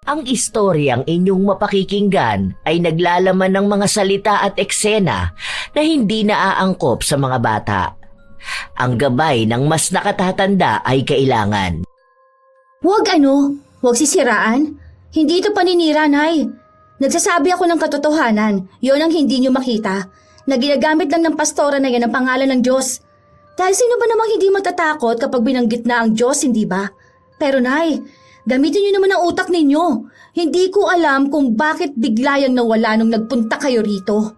Ang istoryang inyong mapakikinggan ay naglalaman ng mga salita at eksena na hindi naaangkop sa mga bata. Ang gabay ng mas nakatatanda ay kailangan. Huwag sisiraan. Hindi ito paninira, Nay. Nagsasabi ako ng katotohanan, yon ang hindi nyo makita, na ginagamit lang ng pastora na yan ang pangalan ng Diyos. Dahil sino ba namang hindi matatakot kapag binanggit na ang Diyos, hindi ba? Pero Nay, gamitin nyo naman ang utak ninyo. Hindi ko alam kung bakit bigla yang nawala nung nagpunta kayo rito.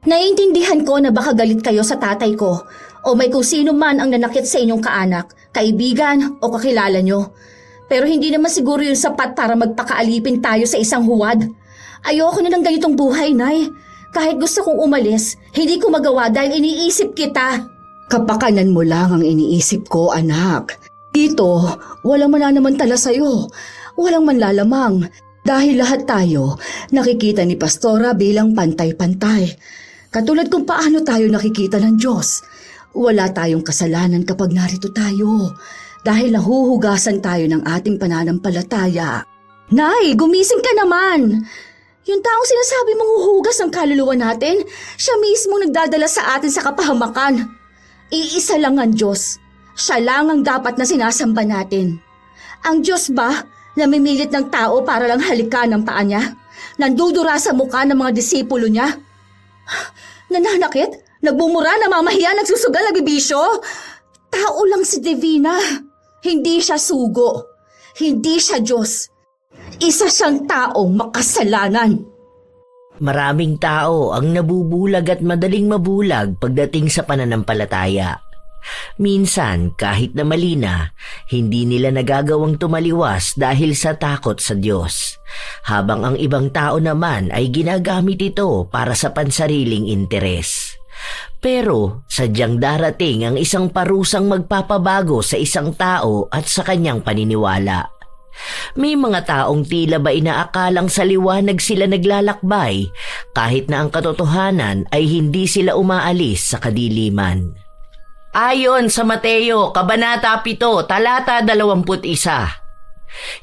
Naiintindihan ko na baka galit kayo sa tatay ko o may kung sino man ang nanakit sa inyong kaanak, kaibigan o kakilala nyo. Pero hindi naman siguro yung sapat para magpakaalipin tayo sa isang huwad. Ayoko na ng ganitong buhay, Nay. Kahit gusto kong umalis, hindi ko magawa dahil iniisip kita. Kapakanan mo lang ang iniisip ko, anak. Dito, walang mananamantala sa'yo. Walang manlalamang. Dahil lahat tayo nakikita ni Pastora bilang pantay-pantay. Katulad kung paano tayo nakikita ng Diyos. Wala tayong kasalanan kapag narito tayo. Dahil nahuhugasan tayo ng ating pananampalataya. Nay, gumising ka naman! Yung taong sinasabi mong huhugas ng kaluluwa natin, siya mismo nagdadala sa atin sa kapahamakan. Iisa lang ang Diyos. Siya lang ang dapat na sinasamba natin. Ang Diyos ba, namimilit ng tao para lang halikan ng paa niya? Nandudura sa mukha ng mga disipulo niya? Nananakit? Nagbumura, namamahiya, nagsusugal, nagbibisyo? Tao lang si Divina. Hindi siya sugo. Hindi siya Diyos. Isa siyang taong makasalanan. Maraming tao ang nabubulag at madaling mabulag pagdating sa pananampalataya. Minsan, kahit na mali na, hindi nila nagagawang tumaliwas dahil sa takot sa Diyos. Habang ang ibang tao naman ay ginagamit ito para sa pansariling interes. Pero sadyang darating ang isang parusang magpapabago sa isang tao at sa kanyang paniniwala. May mga taong tila ba inaakalang sa liwanag sila naglalakbay kahit na ang katotohanan ay hindi sila umaalis sa kadiliman. Ayon sa Mateo, Kabanata 7, Talata 21,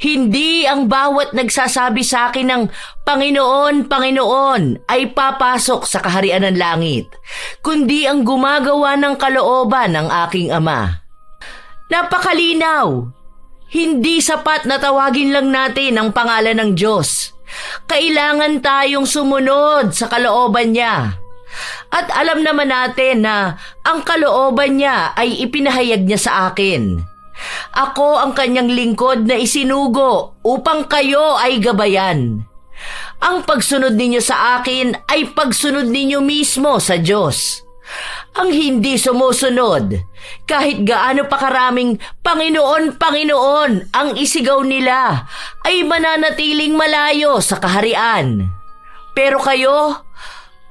hindi ang bawat nagsasabi sa akin ng Panginoon, Panginoon ay papasok sa kaharian ng langit, kundi ang gumagawa ng kalooban ng aking Ama. Napakalinaw! Hindi sapat na tawagin lang natin ang pangalan ng Diyos. Kailangan tayong sumunod sa kalooban niya. At alam naman natin na ang kalooban niya ay ipinahayag niya sa akin. Ako ang kanyang lingkod na isinugo upang kayo ay gabayan. Ang pagsunod ninyo sa akin ay pagsunod ninyo mismo sa Diyos. Ang hindi sumusunod, kahit gaano pa karaming Panginoon, Panginoon ang isigaw nila, ay mananatiling malayo sa kaharian. Pero kayo,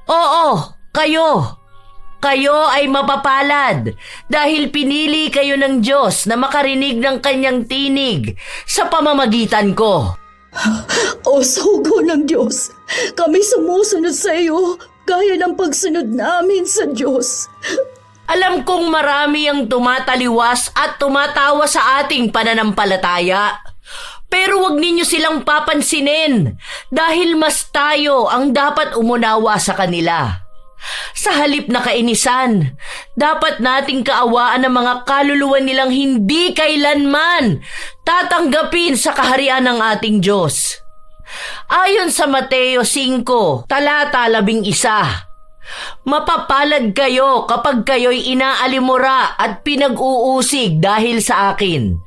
oo, kayo ay mapapalad dahil pinili kayo ng Diyos na makarinig ng kanyang tinig sa pamamagitan ko. O sugo ng Diyos, kami sumusunod sa iyo gaya ng pagsunod namin sa Diyos. Alam kong marami ang tumataliwas at tumatawa sa ating pananampalataya. Pero wag ninyo silang papansinin dahil mas tayo ang dapat umunawa sa kanila. Sa halip na kainisan, dapat nating kaawaan ang mga kaluluwa nilang hindi kailanman tatanggapin sa kaharian ng ating Diyos. Ayon sa Mateo 5, Talata 11, mapapalad kayo kapag kayo'y inaalimura at pinag-uusig dahil sa akin.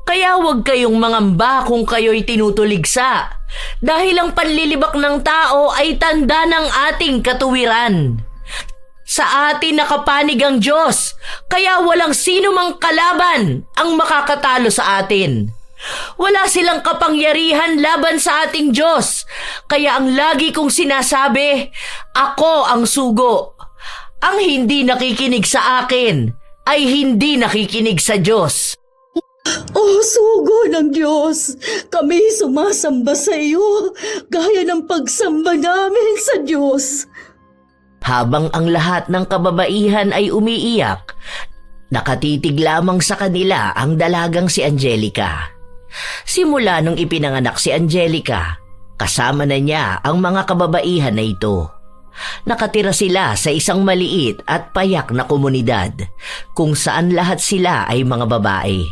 Kaya huwag kayong mangamba kung kayo'y tinutuligsa, dahil ang panlilibak ng tao ay tanda ng ating katuwiran. Sa atin nakapanig ang Diyos, kaya walang sino mang kalaban ang makakatalo sa atin. Wala silang kapangyarihan laban sa ating Diyos, kaya ang lagi kong sinasabi, ako ang sugo. Ang hindi nakikinig sa akin ay hindi nakikinig sa Diyos. O sugo ng Diyos, kami sumasamba sa iyo gaya ng pagsamba namin sa Diyos. Habang ang lahat ng kababaihan ay umiiyak, nakatitig lamang sa kanila ang dalagang si Angelica. Simula nung ipinanganak si Angelica, kasama na niya ang mga kababaihan na ito. Nakatira sila sa isang maliit at payak na komunidad kung saan lahat sila ay mga babae.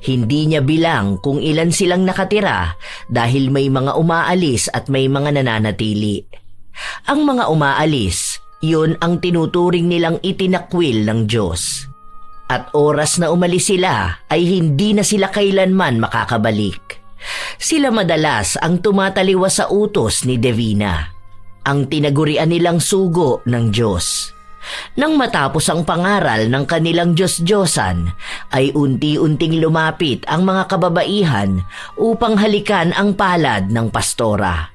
Hindi niya bilang kung ilan silang nakatira dahil may mga umaalis at may mga nananatili. Ang mga umaalis, yun ang tinuturing nilang itinakwil ng Diyos. At oras na umalis sila ay hindi na sila kailanman makakabalik. Sila madalas ang tumataliwas sa utos ni Divina, ang tinagurian nilang sugo ng Diyos. Nang matapos ang pangaral ng kanilang Diyos-Diyosan, ay unti-unting lumapit ang mga kababaihan upang halikan ang palad ng pastora.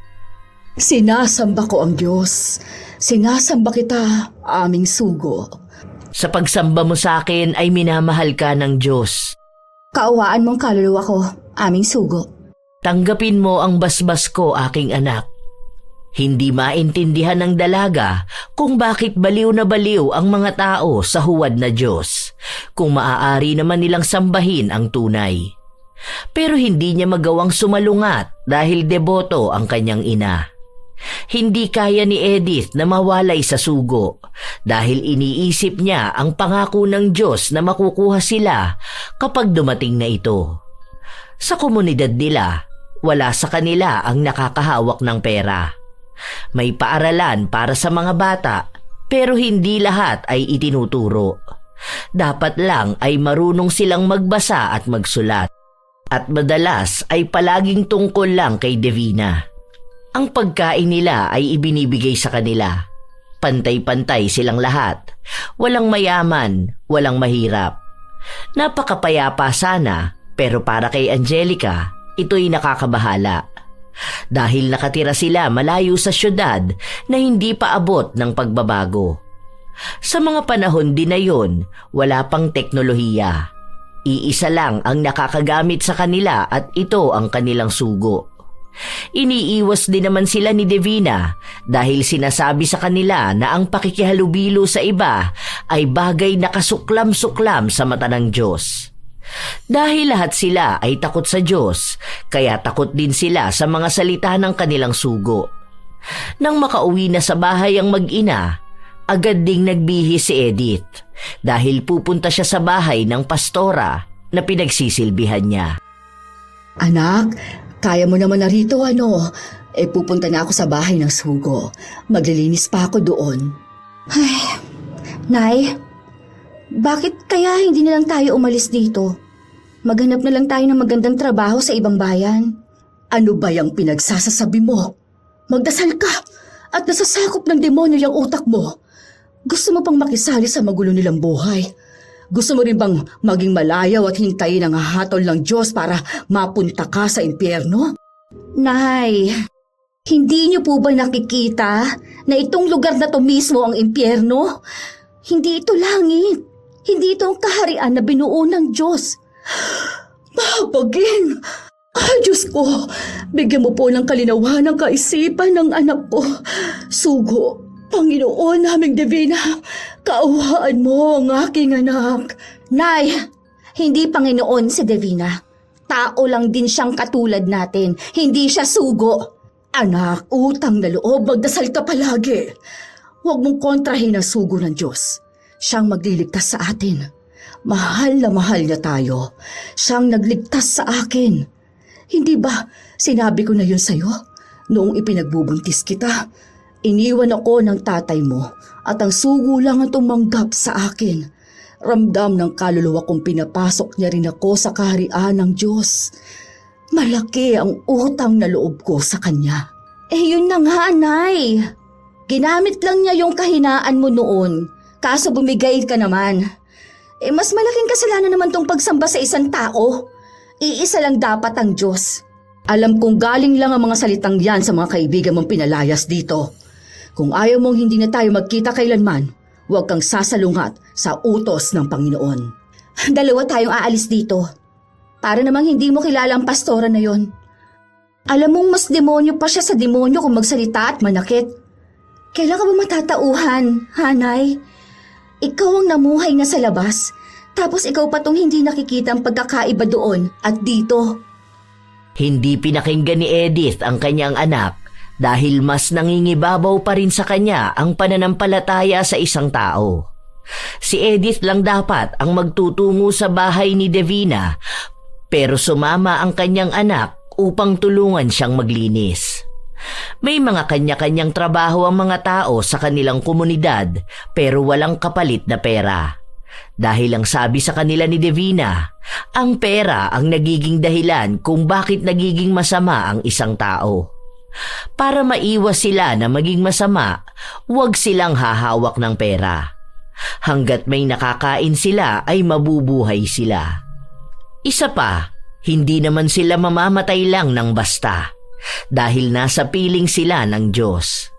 Sinasamba ko ang Diyos. Sinasamba kita, aming sugo. Sa pagsamba mo sa akin ay minamahal ka ng Diyos. Kaawaan mong kaluluwa ko, aming sugo. Tanggapin mo ang basbas ko, aking anak. Hindi maintindihan ng dalaga kung bakit baliw na baliw ang mga tao sa huwad na Diyos, kung maaari naman nilang sambahin ang tunay. Pero hindi niya magawang sumalungat dahil deboto ang kanyang ina. Hindi kaya ni Edith na mawalay sa sugo dahil iniisip niya ang pangako ng Diyos na makukuha sila kapag dumating na ito. Sa komunidad nila, wala sa kanila ang nakakahawak ng pera. May paaralan para sa mga bata pero hindi lahat ay itinuturo. Dapat lang ay marunong silang magbasa at magsulat. At madalas ay palaging tungkol lang kay Divina. Ang pagkain nila ay ibinibigay sa kanila. Pantay-pantay silang lahat. Walang mayaman, walang mahirap. Napakapayapa sana, pero para kay Angelica, ito'y nakakabahala. Dahil nakatira sila malayo sa syudad na hindi pa abot ng pagbabago. Sa mga panahon din na yun, wala pang teknolohiya. Iisa lang ang nakakagamit sa kanila at ito ang kanilang sugo. Iniiwas din naman sila ni Divina dahil sinasabi sa kanila na ang pakikihalubilo sa iba ay bagay na kasuklam-suklam sa mata ng Diyos. Dahil lahat sila ay takot sa Diyos, kaya takot din sila sa mga salita ng kanilang sugo. Nang makauwi na sa bahay ang mag-ina, agad ding nagbihis si Edith dahil pupunta siya sa bahay ng pastora na pinagsisilbihan niya. Anak, kaya mo naman na rito, ano? Pupunta na ako sa bahay ng sugo. Maglilinis pa ako doon. Ay, Nay, bakit kaya hindi na lang tayo umalis dito? Maghanap na lang tayo ng magandang trabaho sa ibang bayan. Ano ba yung pinagsasasabi mo? Magdasal ka at nasasakop ng demonyo yung utak mo. Gusto mo pang makisali sa magulo nilang buhay? Gusto mo rin bang maging malayaw at hintayin ang hatol ng Diyos para mapunta ka sa impyerno? Nay, hindi niyo po ba nakikita na itong lugar na to mismo ang impyerno? Hindi ito langit. Hindi ito ang kaharian na binuo ng Diyos. Mabaging! Ay, Diyos ko! Bigyan mo po ng kalinawan ng kaisipan ng anak ko. Sugo, Panginoon naming Divina, kaawaan mo ang aking anak. Nay, hindi Panginoon si Divina. Tao lang din siyang katulad natin. Hindi siya sugo. Anak, utang na loob, magdasal ka palagi. Huwag mong kontrahin ang sugo ng Diyos. Siyang magliligtas sa atin. Mahal na mahal niya tayo. Siyang nagligtas sa akin. Hindi ba sinabi ko na yun sa'yo? Noong ipinagbubuntis kita, iniwan ako ng tatay mo at ang sugo lang ang tumanggap sa akin. Ramdam ng kaluluwa kong pinapasok niya rin ako sa kaharian ng Diyos. Malaki ang utang na loob ko sa kanya. Yun na nga, Nay. Ginamit lang niya yung kahinaan mo noon. Kaso bumigay ka naman. Mas malaking kasalanan naman tong pagsamba sa isang tao. Iisa lang dapat ang Diyos. Alam kong galing lang ang mga salitang yan sa mga kaibigan mong pinalayas dito. Kung ayaw mong hindi na tayo magkita kailanman, huwag kang sasalungat sa utos ng Panginoon. Dalawa tayong aalis dito. Para namang hindi mo kilala ang pastora na yon. Alam mong mas demonyo pa siya sa demonyo kung magsalita at manakit. Kailan ka ba matatauhan, Hanay? Ikaw ang namuhay na sa labas, tapos ikaw pa tong hindi nakikita ang pagkakaiba doon at dito. Hindi pinakinggan ni Edith ang kanyang anak dahil mas nangingibabaw pa rin sa kanya ang pananampalataya sa isang tao. Si Edith lang dapat ang magtutungo sa bahay ni Divina, pero sumama ang kanyang anak upang tulungan siyang maglinis. May mga kanya-kanyang trabaho ang mga tao sa kanilang komunidad pero walang kapalit na pera. Dahil ang sabi sa kanila ni Divina, ang pera ang nagiging dahilan kung bakit nagiging masama ang isang tao. Para maiwas sila na maging masama, huwag silang hahawak ng pera. Hanggat may nakakain sila ay mabubuhay sila. Isa pa, hindi naman sila mamamatay lang ng basta dahil nasa piling sila ng Diyos.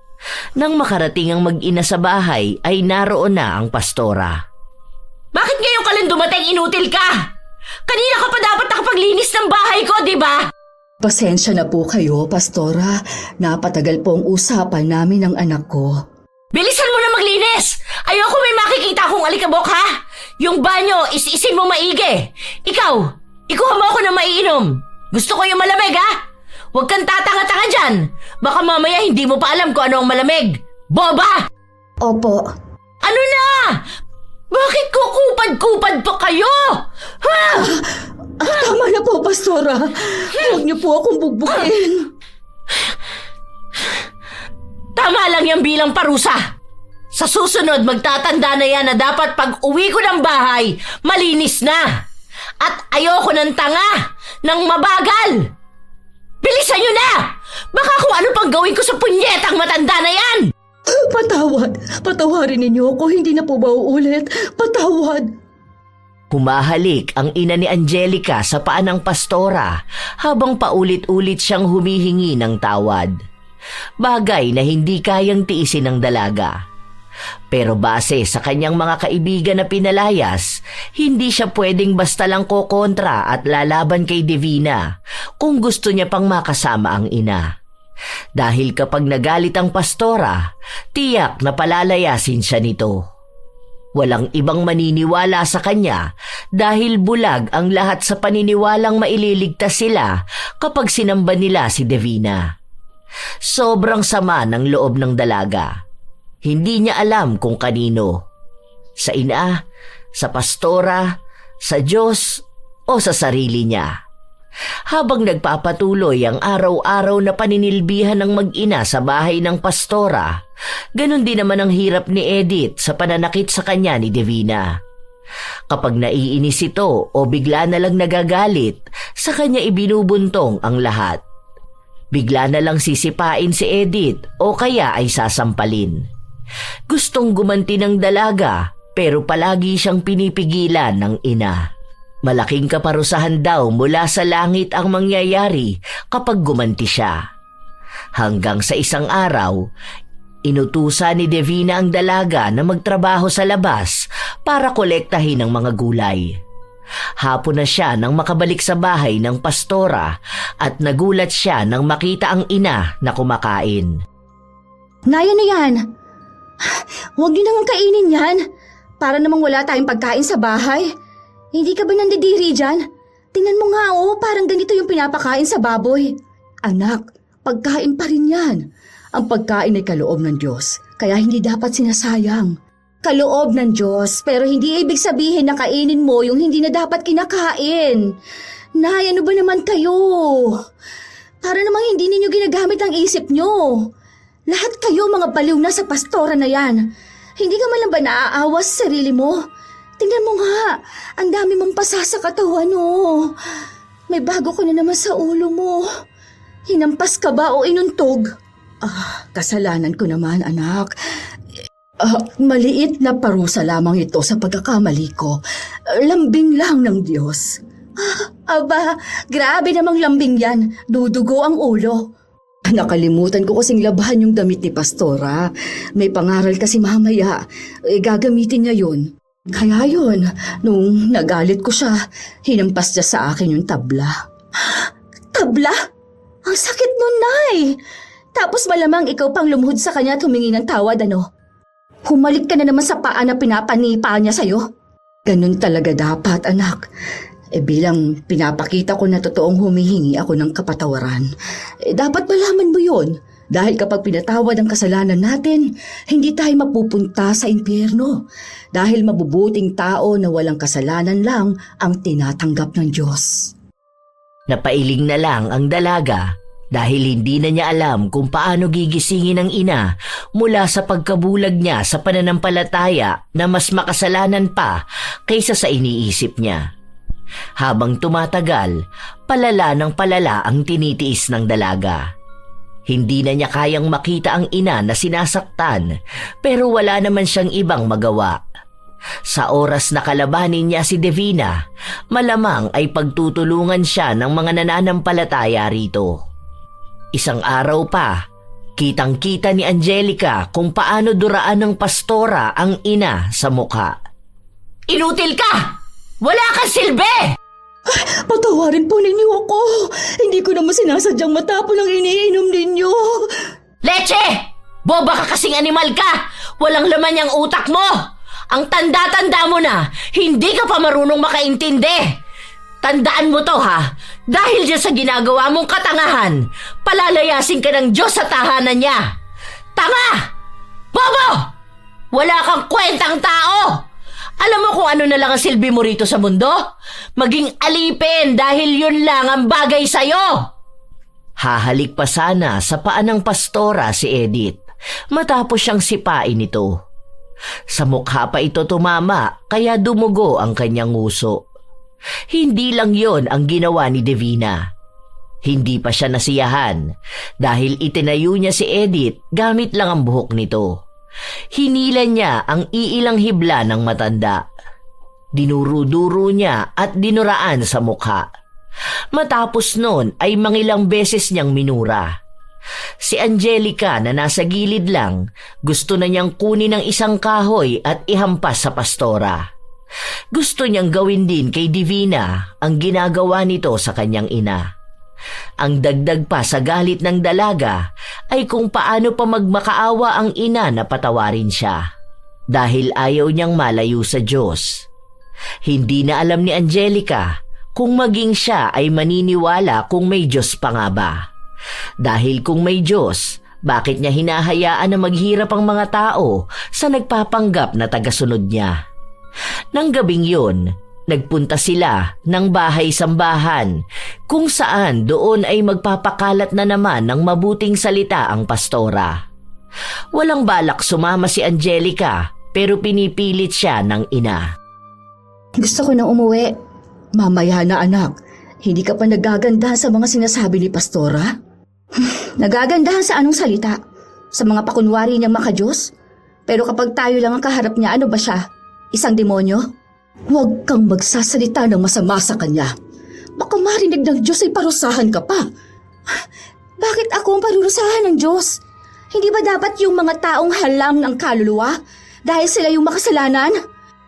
Nang makarating ang mag-ina sa bahay ay naroon na ang pastora. Bakit ngayon ka lang dumating, inutil ka? Kanina ka pa dapat nakapaglinis ng bahay ko, di ba? Pasensya na po kayo, Pastora. Napatagal po ang usapan namin ng anak ko. Bilisan mo na maglinis! Ayoko may makikita akong alikabok, ha? Yung banyo, is-isin mo maigi. Ikaw, ikuha mo ako na maiinom. Gusto ko yung malamig, ha? Huwag kang tatanga-tanga dyan. Baka mamaya hindi mo pa alam kung ano ang malamig. Boba! Opo. Ano na? Bakit kukupad-kupad pa kayo? Ha? Tama na po, Pastora. Huwag niyo po akong bugbukin. Tama lang yan bilang parusa. Sa susunod, magtatanda na yan na dapat pag uwi ko ng bahay, malinis na. At ayoko ng tanga, ng mabagal. Bilisan nyo na! Baka kung ano pang gawin ko sa punyetang matanda na yan! Patawarin ninyo ako. Hindi na po ba uulit? Patawad. Humahalik ang ina ni Angelica sa paa ng pastora habang paulit-ulit siyang humihingi ng tawad. Bagay na hindi kayang tiisin ng dalaga. Pero base sa kanyang mga kaibigan na pinalayas, hindi siya pwedeng basta lang kokontra at lalaban kay Divina kung gusto niya pang makasama ang ina. Dahil kapag nagalit ang pastora, tiyak na palalayasin siya nito. Walang ibang maniniwala sa kanya dahil bulag ang lahat sa paniniwalang maililigtas sila kapag sinamba nila si Divina. Sobrang sama ng loob ng dalaga. Hindi niya alam kung kanino. Sa ina, sa pastora, sa Diyos o sa sarili niya. Habang nagpapatuloy ang araw-araw na paninilbihan ng mag-ina sa bahay ng pastora, ganun din naman ang hirap ni Edith sa pananakit sa kanya ni Divina. Kapag naiinis ito o bigla na lang nagagalit, sa kanya ibinubuntong ang lahat. Bigla na lang sisipain si Edith o kaya ay sasampalin. Gustong gumanti ng dalaga pero palagi siyang pinipigilan ng ina. Malaking kaparusahan daw mula sa langit ang mangyayari kapag gumanti siya. Hanggang sa isang araw, inutusan ni Divina ang dalaga na magtrabaho sa labas para kolektahin ang mga gulay. Hapon na siya nang makabalik sa bahay ng pastora at nagulat siya nang makita ang ina na kumakain. Naya na yan. Huwag niyo naman kainin yan. Para namang wala tayong pagkain sa bahay. Hindi ka ba nandidiri dyan? Tingnan mo nga parang ganito yung pinapakain sa baboy. Anak, pagkain pa rin yan. Ang pagkain ay kaloob ng Diyos, kaya hindi dapat sinasayang. Kaloob ng Diyos, pero hindi ibig sabihin na kainin mo yung hindi na dapat kinakain. Nay, ano ba naman kayo? Para namang hindi ninyo ginagamit ang isip nyo. Lahat kayo mga baliw na sa pastora na yan. Hindi ka man lang ba naaawa sa sarili mo? Tingnan mo nga, ang dami mong pasa sa katawan mo. May bago ka na naman sa ulo mo. Hinampas ka ba o inuntog? Kasalanan ko naman, anak. Maliit na parusa lamang ito sa pagkakamali ko. Lambing lang ng Diyos. Aba, grabe namang lambing yan. Dudugo ang ulo. Nakalimutan ko kasing labahan yung damit ni Pastora. May pangaral kasi mamaya. Gagamitin niya yun. Kaya yun, nung nagalit ko siya, hinampas niya sa akin yung tabla. Tabla? Ang sakit nun, Nay. Tapos malamang ikaw pang lumuhod sa kanya at humingi ng tawad, ano? Humalik ka na naman sa paa na pinapanipa niya sa'yo. Ganun talaga dapat, anak. Bilang pinapakita ko na totoong humihingi ako ng kapatawaran, dapat malaman mo yun. Dahil kapag pinatawad ang kasalanan natin, hindi tayo mapupunta sa impyerno. Dahil mabubuting tao na walang kasalanan lang ang tinatanggap ng Diyos. Napailing na lang ang dalaga dahil hindi na niya alam kung paano gigisingin ng ina mula sa pagkabulag niya sa pananampalataya na mas makasalanan pa kaysa sa iniisip niya. Habang tumatagal, palala ng palala ang tinitiis ng dalaga. Hindi na niya kayang makita ang ina na sinasaktan pero wala naman siyang ibang magawa. Sa oras na kalabanin niya si Divina, malamang ay pagtutulungan siya ng mga nananampalataya rito. Isang araw pa, kitang-kita ni Angelica kung paano duraan ng pastora ang ina sa mukha. Inutil ka! Wala kang silbi! Patawarin po ninyo ako. Hindi ko naman sinasadyang matapon ang iniinom ninyo. Leche! Boba ka kasing animal ka! Walang laman yung utak mo! Ang tanda-tanda mo na, hindi ka pa marunong makaintindi. Tandaan mo to ha, dahil dyan sa ginagawa mong katangahan, palalayasin ka ng Diyos sa tahanan niya. Tanga! Bobo! Wala kang kwentang tao! Alam mo kung ano na lang ang silbi mo rito sa mundo? Maging alipin dahil yun lang ang bagay sa'yo! Hahalik pa sana sa paa ng pastora si Edith matapos siyang sipain ito. Sa mukha pa ito tumama kaya dumugo ang kanyang nguso. Hindi lang yon ang ginawa ni Divina. Hindi pa siya nasiyahan dahil itinayo niya si Edith gamit lang ang buhok nito. Hinila niya ang iilang hibla ng matanda. Dinuro-duro niya at dinuraan sa mukha. Matapos nun ay mangilang beses niyang minura. Si Angelica na nasa gilid lang, gusto na niyang kunin ang isang kahoy at ihampas sa pastora. Gusto niyang gawin din kay Divina ang ginagawa nito sa kanyang ina. Ang dagdag pa sa galit ng dalaga ay kung paano pa magmakaawa ang ina na patawarin siya dahil ayaw niyang malayo sa Diyos. Hindi na alam ni Angelica kung maging siya ay maniniwala kung may Diyos pa nga ba. Dahil kung may Diyos, bakit niya hinahayaan na maghirap ang mga tao sa nagpapanggap na tagasunod niya? Nang gabing yun, nagpunta sila ng bahay-sambahan kung saan doon ay magpapakalat na naman ng mabuting salita ang pastora. Walang balak sumama si Angelica pero pinipilit siya ng ina. Gusto ko na umuwi. Mamaya na anak, hindi ka pa nagagandahan sa mga sinasabi ni pastora? Nagagandahan sa anong salita? Sa mga pakunwari niyang makadiyos? Pero kapag tayo lang ang kaharap niya, ano ba siya? Isang demonyo? Huwag kang magsasalita ng masama sa kanya. Baka marinig ng Diyos ay parusahan ka pa. Bakit ako ang parurusahan ng Diyos? Hindi ba dapat yung mga taong halang ng kaluluwa? Dahil sila yung makasalanan?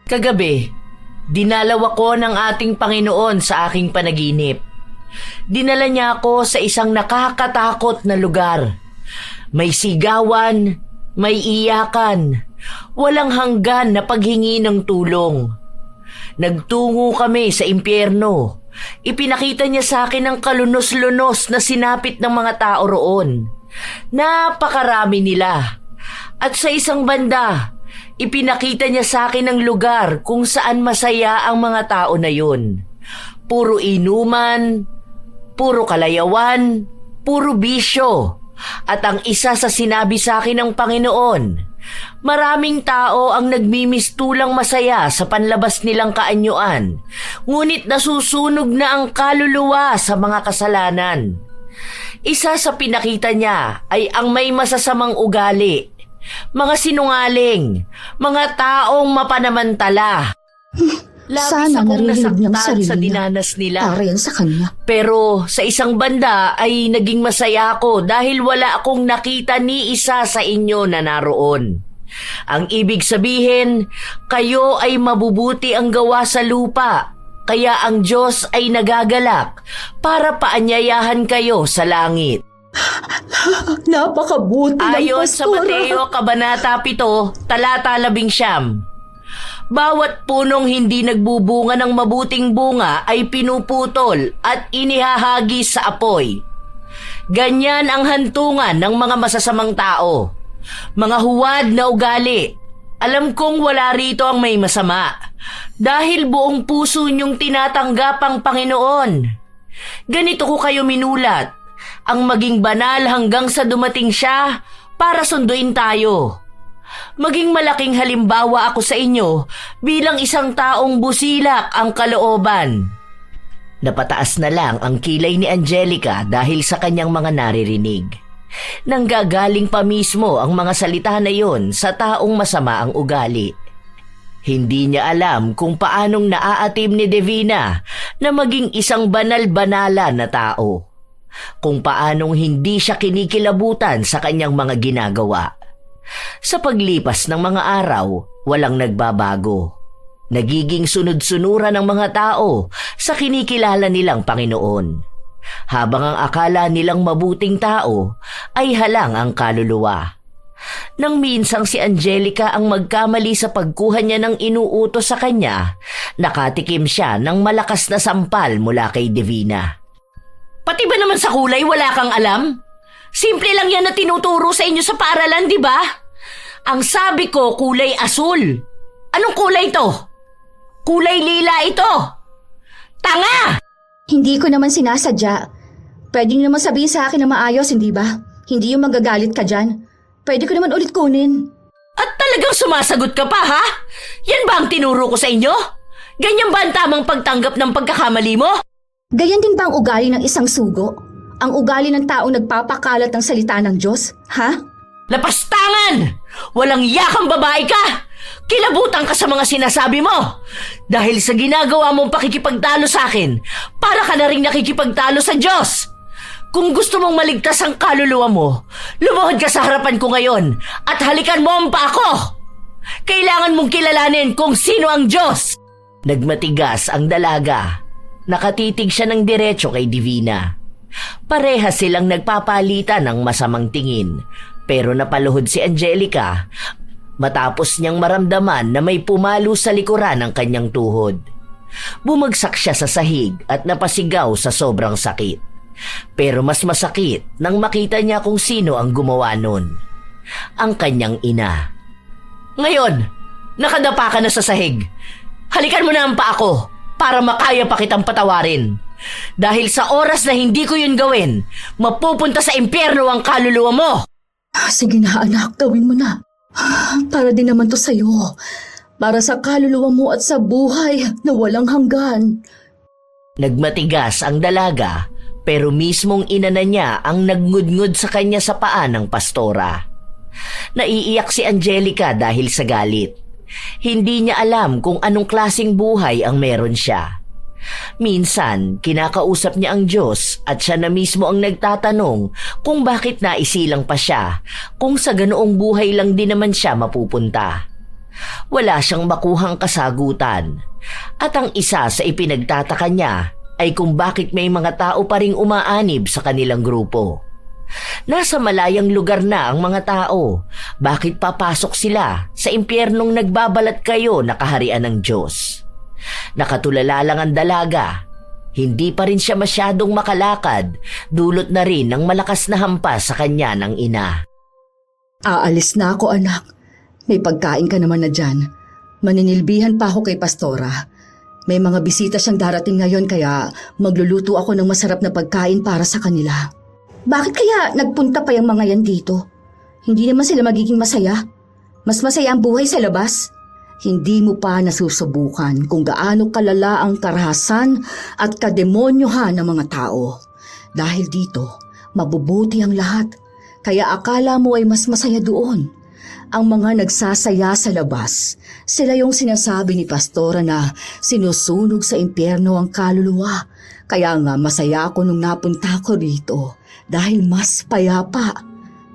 Kagabi, dinalaw ako ng ating Panginoon sa aking panaginip. Dinala niya ako sa isang nakakatakot na lugar. May sigawan, may iyakan, walang hanggan na paghingi ng tulong. Nagtungo kami sa impyerno. Ipinakita niya sa akin ang kalunos-lunos na sinapit ng mga tao roon. Napakarami nila. At sa isang banda, ipinakita niya sa akin ang lugar kung saan masaya ang mga tao na yun. Puro inuman, puro kalayawan, puro bisyo. At ang isa sa sinabi sa akin ng Panginoon, maraming tao ang nagmimistulang masaya sa panlabas nilang kaanyuan, ngunit nasusunog na ang kaluluwa sa mga kasalanan. Isa sa pinakita niya ay ang may masasamang ugali, mga sinungaling, mga taong mapanamantala. Labis Sana akong narinig niyang nasaktan sarili sa niya. dinanas nila. Para yan sa kanya. Pero sa isang banda ay naging masaya ako dahil wala akong nakita ni isa sa inyo na naroon. Ang ibig sabihin, kayo ay mabubuti ang gawa sa lupa, kaya ang Diyos ay nagagalak para paanyayahan kayo sa langit. Napakabuti ng Ayon sa pastora. Mateo Kabanata 7, talata 11. Bawat punong hindi nagbubunga ng mabuting bunga ay pinuputol at inihahagis sa apoy. Ganyan ang hantungan ng mga masasamang tao. Mga huwad na ugali. Alam kong wala rito ang may masama. Dahil buong puso niyong tinatanggap ang Panginoon. Ganito ko kayo minulat. Ang maging banal hanggang sa dumating siya para sunduin tayo. Maging malaking halimbawa ako sa inyo bilang isang taong busilak ang kalooban. Napataas na lang ang kilay ni Angelica dahil sa kanyang mga naririnig. Nanggagaling pa mismo ang mga salita na yon sa taong masama ang ugali. Hindi niya alam kung paanong naaatim ni Divina na maging isang banal-banala na tao. Kung paanong hindi siya kinikilabutan sa kanyang mga ginagawa. Sa paglipas ng mga araw, walang nagbabago. Nagiging sunod-sunuran ng mga tao sa kinikilala nilang Panginoon. Habang ang akala nilang mabuting tao ay halang ang kaluluwa. Nang minsang si Angelica ang magkamali sa pagkuha niya ng inuutos sa kanya, nakatikim siya ng malakas na sampal mula kay Divina. Pati ba naman sa kulay wala kang alam? Simple lang yan na tinuturo sa inyo sa paaralan, di ba? Ang sabi ko, kulay asul. Anong kulay to? Kulay lila ito. Tanga! Hindi ko naman sinasadya. Pwede niyo naman sabihin sa akin na maayos, hindi ba? Hindi yung magagalit ka dyan. Pwede ko naman ulit kunin. At talagang sumasagot ka pa, ha? Yan ba ang tinuro ko sa inyo? Ganyan ba ang tamang pagtanggap ng pagkakamali mo? Gayan din ba ang ugali ng isang sugo? Ang ugali ng taong nagpapakalat ng salita ng Diyos, ha? Lapastangan! Walang yakang babae ka! Kilabutan ka sa mga sinasabi mo! Dahil sa ginagawa mong pakikipagtalo sa akin, para ka na rin nakikipagtalo sa Diyos! Kung gusto mong maligtas ang kaluluwa mo, lumuhod ka sa harapan ko ngayon at halikan mo ang pa ako! Kailangan mong kilalanin kung sino ang Diyos! Nagmatigas ang dalaga. Nakatitig siya ng diretso kay Divina. Parehas silang nagpapalitan ng masamang tingin, pero napaluhod si Angelica matapos niyang maramdaman na may pumalo sa likuran ng kanyang tuhod. Bumagsak siya sa sahig at napasigaw sa sobrang sakit. Pero mas masakit nang makita niya kung sino ang gumawa nun. Ang kanyang ina. Ngayon, nakadapa ka na sa sahig. Halikan mo na ang pa ako para makaya pa kitang patawarin. Dahil sa oras na hindi ko yun gawin, mapupunta sa impyerno ang kaluluwa mo. Sige na anak, gawin mo na. Para din naman to sa'yo. Para sa kaluluwa mo at sa buhay na walang hanggan. Nagmatigas ang dalaga pero mismong ina na niya ang nagngudngud sa kanya sa paa ng pastora. Naiiyak si Angelica dahil sa galit. Hindi niya alam kung anong klaseng buhay ang meron siya. Minsan, kinakausap niya ang Diyos at siya na mismo ang nagtatanong kung bakit naisilang pa siya kung sa ganoong buhay lang din naman siya mapupunta. Wala siyang makuhang kasagutan at ang isa sa ipinagtataka niya ay kung bakit may mga tao pa ring umaanib sa kanilang grupo. Nasa malayang lugar na ang mga tao. Bakit papasok sila sa impyernong nagbabalat kayo na kaharian ng Diyos? Nakatulala lang ang dalaga. Hindi pa rin siya masyadong makalakad, dulot na rin ng malakas na hampas sa kanya ng ina. Aalis na ako anak. May pagkain ka naman na dyan. Maninilbihan pa ako kay Pastora. May mga bisita siyang darating ngayon kaya magluluto ako ng masarap na pagkain para sa kanila. Bakit kaya nagpunta pa yung mga yan dito? Hindi naman sila magiging masaya. Mas masaya ang buhay sa labas. Hindi mo pa nasusubukan kung gaano kalala ang karahasan at kademonyohan ng mga tao. Dahil dito, mabubuti ang lahat. Kaya akala mo ay mas masaya doon. Ang mga nagsasaya sa labas, sila yung sinasabi ni Pastora na sinusunog sa impyerno ang kaluluwa. Kaya nga masaya ako nung napunta ko rito dahil mas payapa.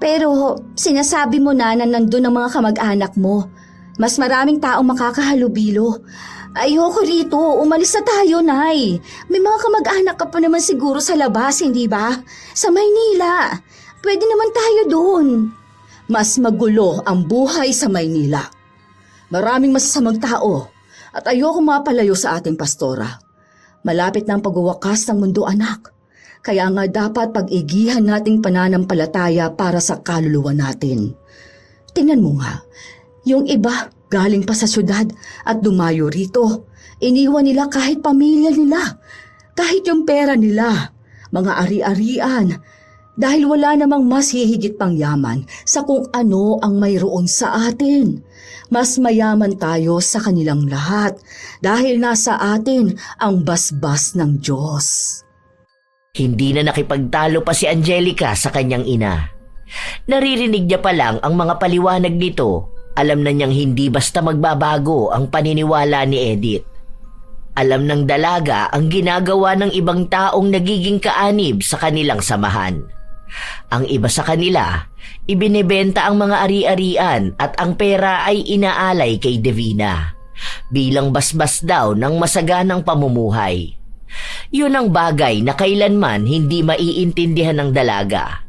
Pero sinasabi mo na nandun ang mga kamag-anak mo. Mas maraming taong makakahalubilo. Ayoko rito, umalis na tayo, Nay. May mga kamag-anak ka pa naman siguro sa labas, hindi ba? Sa Maynila. Pwede naman tayo doon. Mas magulo ang buhay sa Maynila. Maraming masasamang tao at ayoko mapalayo sa ating pastora. Malapit na ang pagwawakas ng mundo, anak. Kaya nga dapat pag-igihan nating pananampalataya para sa kaluluwa natin. Tingnan mo nga, yung iba galing pa sa syudad at dumayo rito. Iniwan nila kahit pamilya nila, kahit yung pera nila, mga ari-arian, dahil wala namang mas hihigit pang yaman sa kung ano ang mayroon sa atin. Mas mayaman tayo sa kanilang lahat dahil nasa atin ang basbas ng Diyos. Hindi na nakipagtalo pa si Angelica sa kanyang ina. Naririnig niya pa lang ang mga paliwanag nito. Alam na niyang hindi basta magbabago ang paniniwala ni Edith. Alam ng dalaga ang ginagawa ng ibang taong nagiging kaanib sa kanilang samahan. Ang iba sa kanila, ibinebenta ang mga ari-arian at ang pera ay inaalay kay Divina bilang basbas daw ng masaganang pamumuhay. Yun ang bagay na kailanman hindi maiintindihan ng dalaga.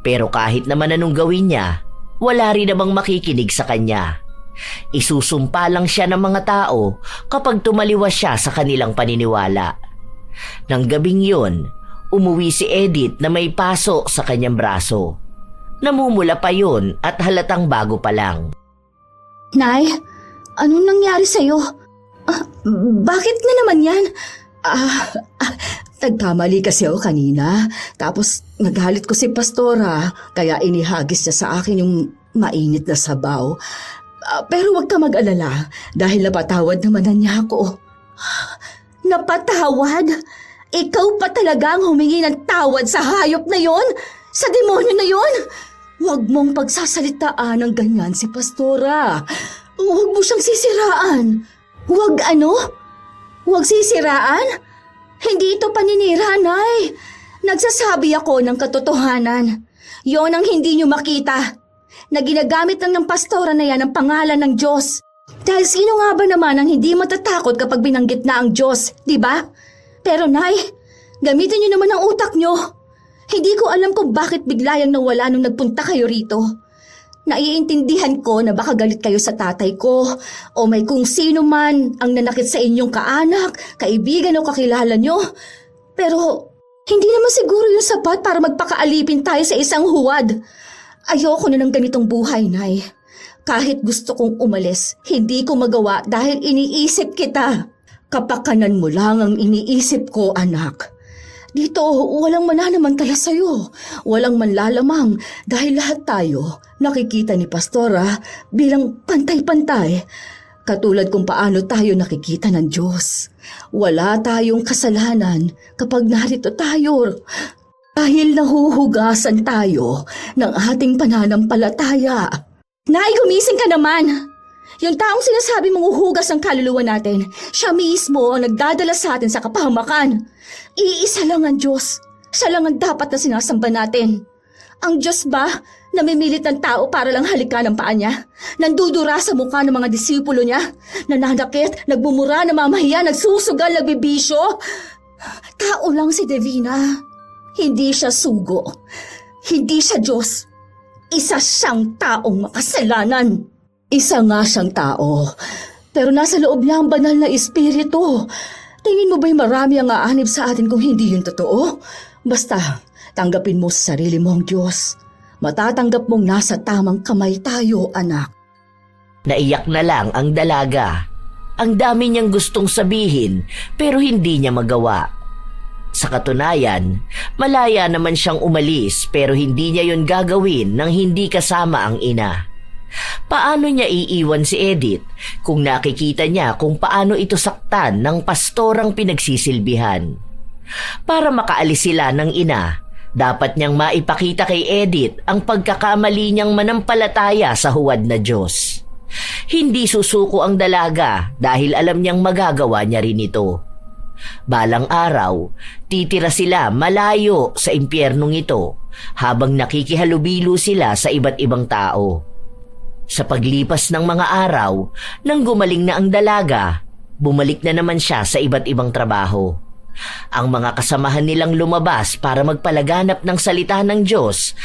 Pero kahit naman anong gawin niya, wala rin namang makikinig sa kanya. Isusumpa lang siya ng mga tao kapag tumaliwas siya sa kanilang paniniwala. Nang gabing yun, umuwi si Edith na may paso sa kanyang braso. Namumula pa yun at halatang bago pa lang. Nay, anong nangyari sa'yo? Bakit na naman yan? Nagkamali kasi ako kanina. Tapos nagalit ko si Pastora, kaya inihagis niya sa akin yung mainit na sabaw. Pero huwag ka mag-alala dahil napatawad naman na niya ako. Napatawad? Ikaw pa talaga ang humingi ng tawad sa hayop na yon? Sa demonyo na yon? Huwag mong pagsasalitaan ng ganyan si Pastora. Huwag mo siyang sisiraan. Huwag ano? Huwag sisiraan? Hindi ito paninira, Nay. Nagsasabi ako ng katotohanan. Yon ang hindi niyo makita. Na ginagamit lang ng pastora na yan ang pangalan ng Diyos. Dahil sino nga ba naman ang hindi matatakot kapag binanggit na ang Diyos, di ba? Pero Nay, gamitin niyo naman ang utak niyo. Hindi ko alam kung bakit bigla yang nawala nung nagpunta kayo rito. Naiintindihan ko na baka galit kayo sa tatay ko o may kung sino man ang nanakit sa inyong kaanak, kaibigan o kakilala nyo. Pero hindi naman siguro yung sapat para magpakaalipin tayo sa isang huwad. Ayoko na ng ganitong buhay, Nay. Kahit gusto kong umalis, hindi ko magawa dahil iniisip kita. Kapakanan mo lang ang iniisip ko, anak. Dito, walang mananamantala sa'yo. Walang manlalamang dahil lahat tayo nakikita ni Pastora bilang pantay-pantay. Katulad kung paano tayo nakikita ng Diyos. Wala tayong kasalanan kapag narito tayo. Dahil nahuhugasan tayo ng ating pananampalataya. Nay, gumising ka naman! Yung taong sinasabi mong uhugas ng kaluluwa natin, siya mismo ang nagdadala sa atin sa kapahamakan. Iisa lang ang Diyos. Siya lang ang dapat na sinasamba natin. Ang Diyos ba, namimilit ng tao para lang halikan ang paa niya? Nandudura sa mukha ng mga disipulo niya? Nananakit, nagbumura, namamahiya, nagsusugal, nagbibisyo? Tao lang si Divina. Hindi siya sugo. Hindi siya Diyos. Isa siyang taong makasalanan. Isa nga siyang tao, pero nasa loob niya ang banal na espiritu. Tingin mo ba'y marami ang aanib sa atin kung hindi yun totoo? Basta, tanggapin mo sa sarili mo ang Diyos. Matatanggap mong nasa tamang kamay tayo, anak. Naiyak na lang ang dalaga. Ang dami niyang gustong sabihin pero hindi niya magawa. Sa katunayan, malaya naman siyang umalis pero hindi niya yon gagawin nang hindi kasama ang ina. Paano niya iiwan si Edith kung nakikita niya kung paano ito saktan ng pastorang pinagsisilbihan? Para makaalis sila ng ina, dapat niyang maipakita kay Edith ang pagkakamali niyang manampalataya sa huwad na Diyos. Hindi susuko ang dalaga dahil alam niyang magagawa niya rin ito. Balang araw, titira sila malayo sa impyernong ito habang nakikihalubilo sila sa iba't ibang tao. Sa paglipas ng mga araw, nang gumaling na ang dalaga, bumalik na naman siya sa iba't ibang trabaho. Ang mga kasamahan nilang lumabas para magpalaganap ng salita ng Diyos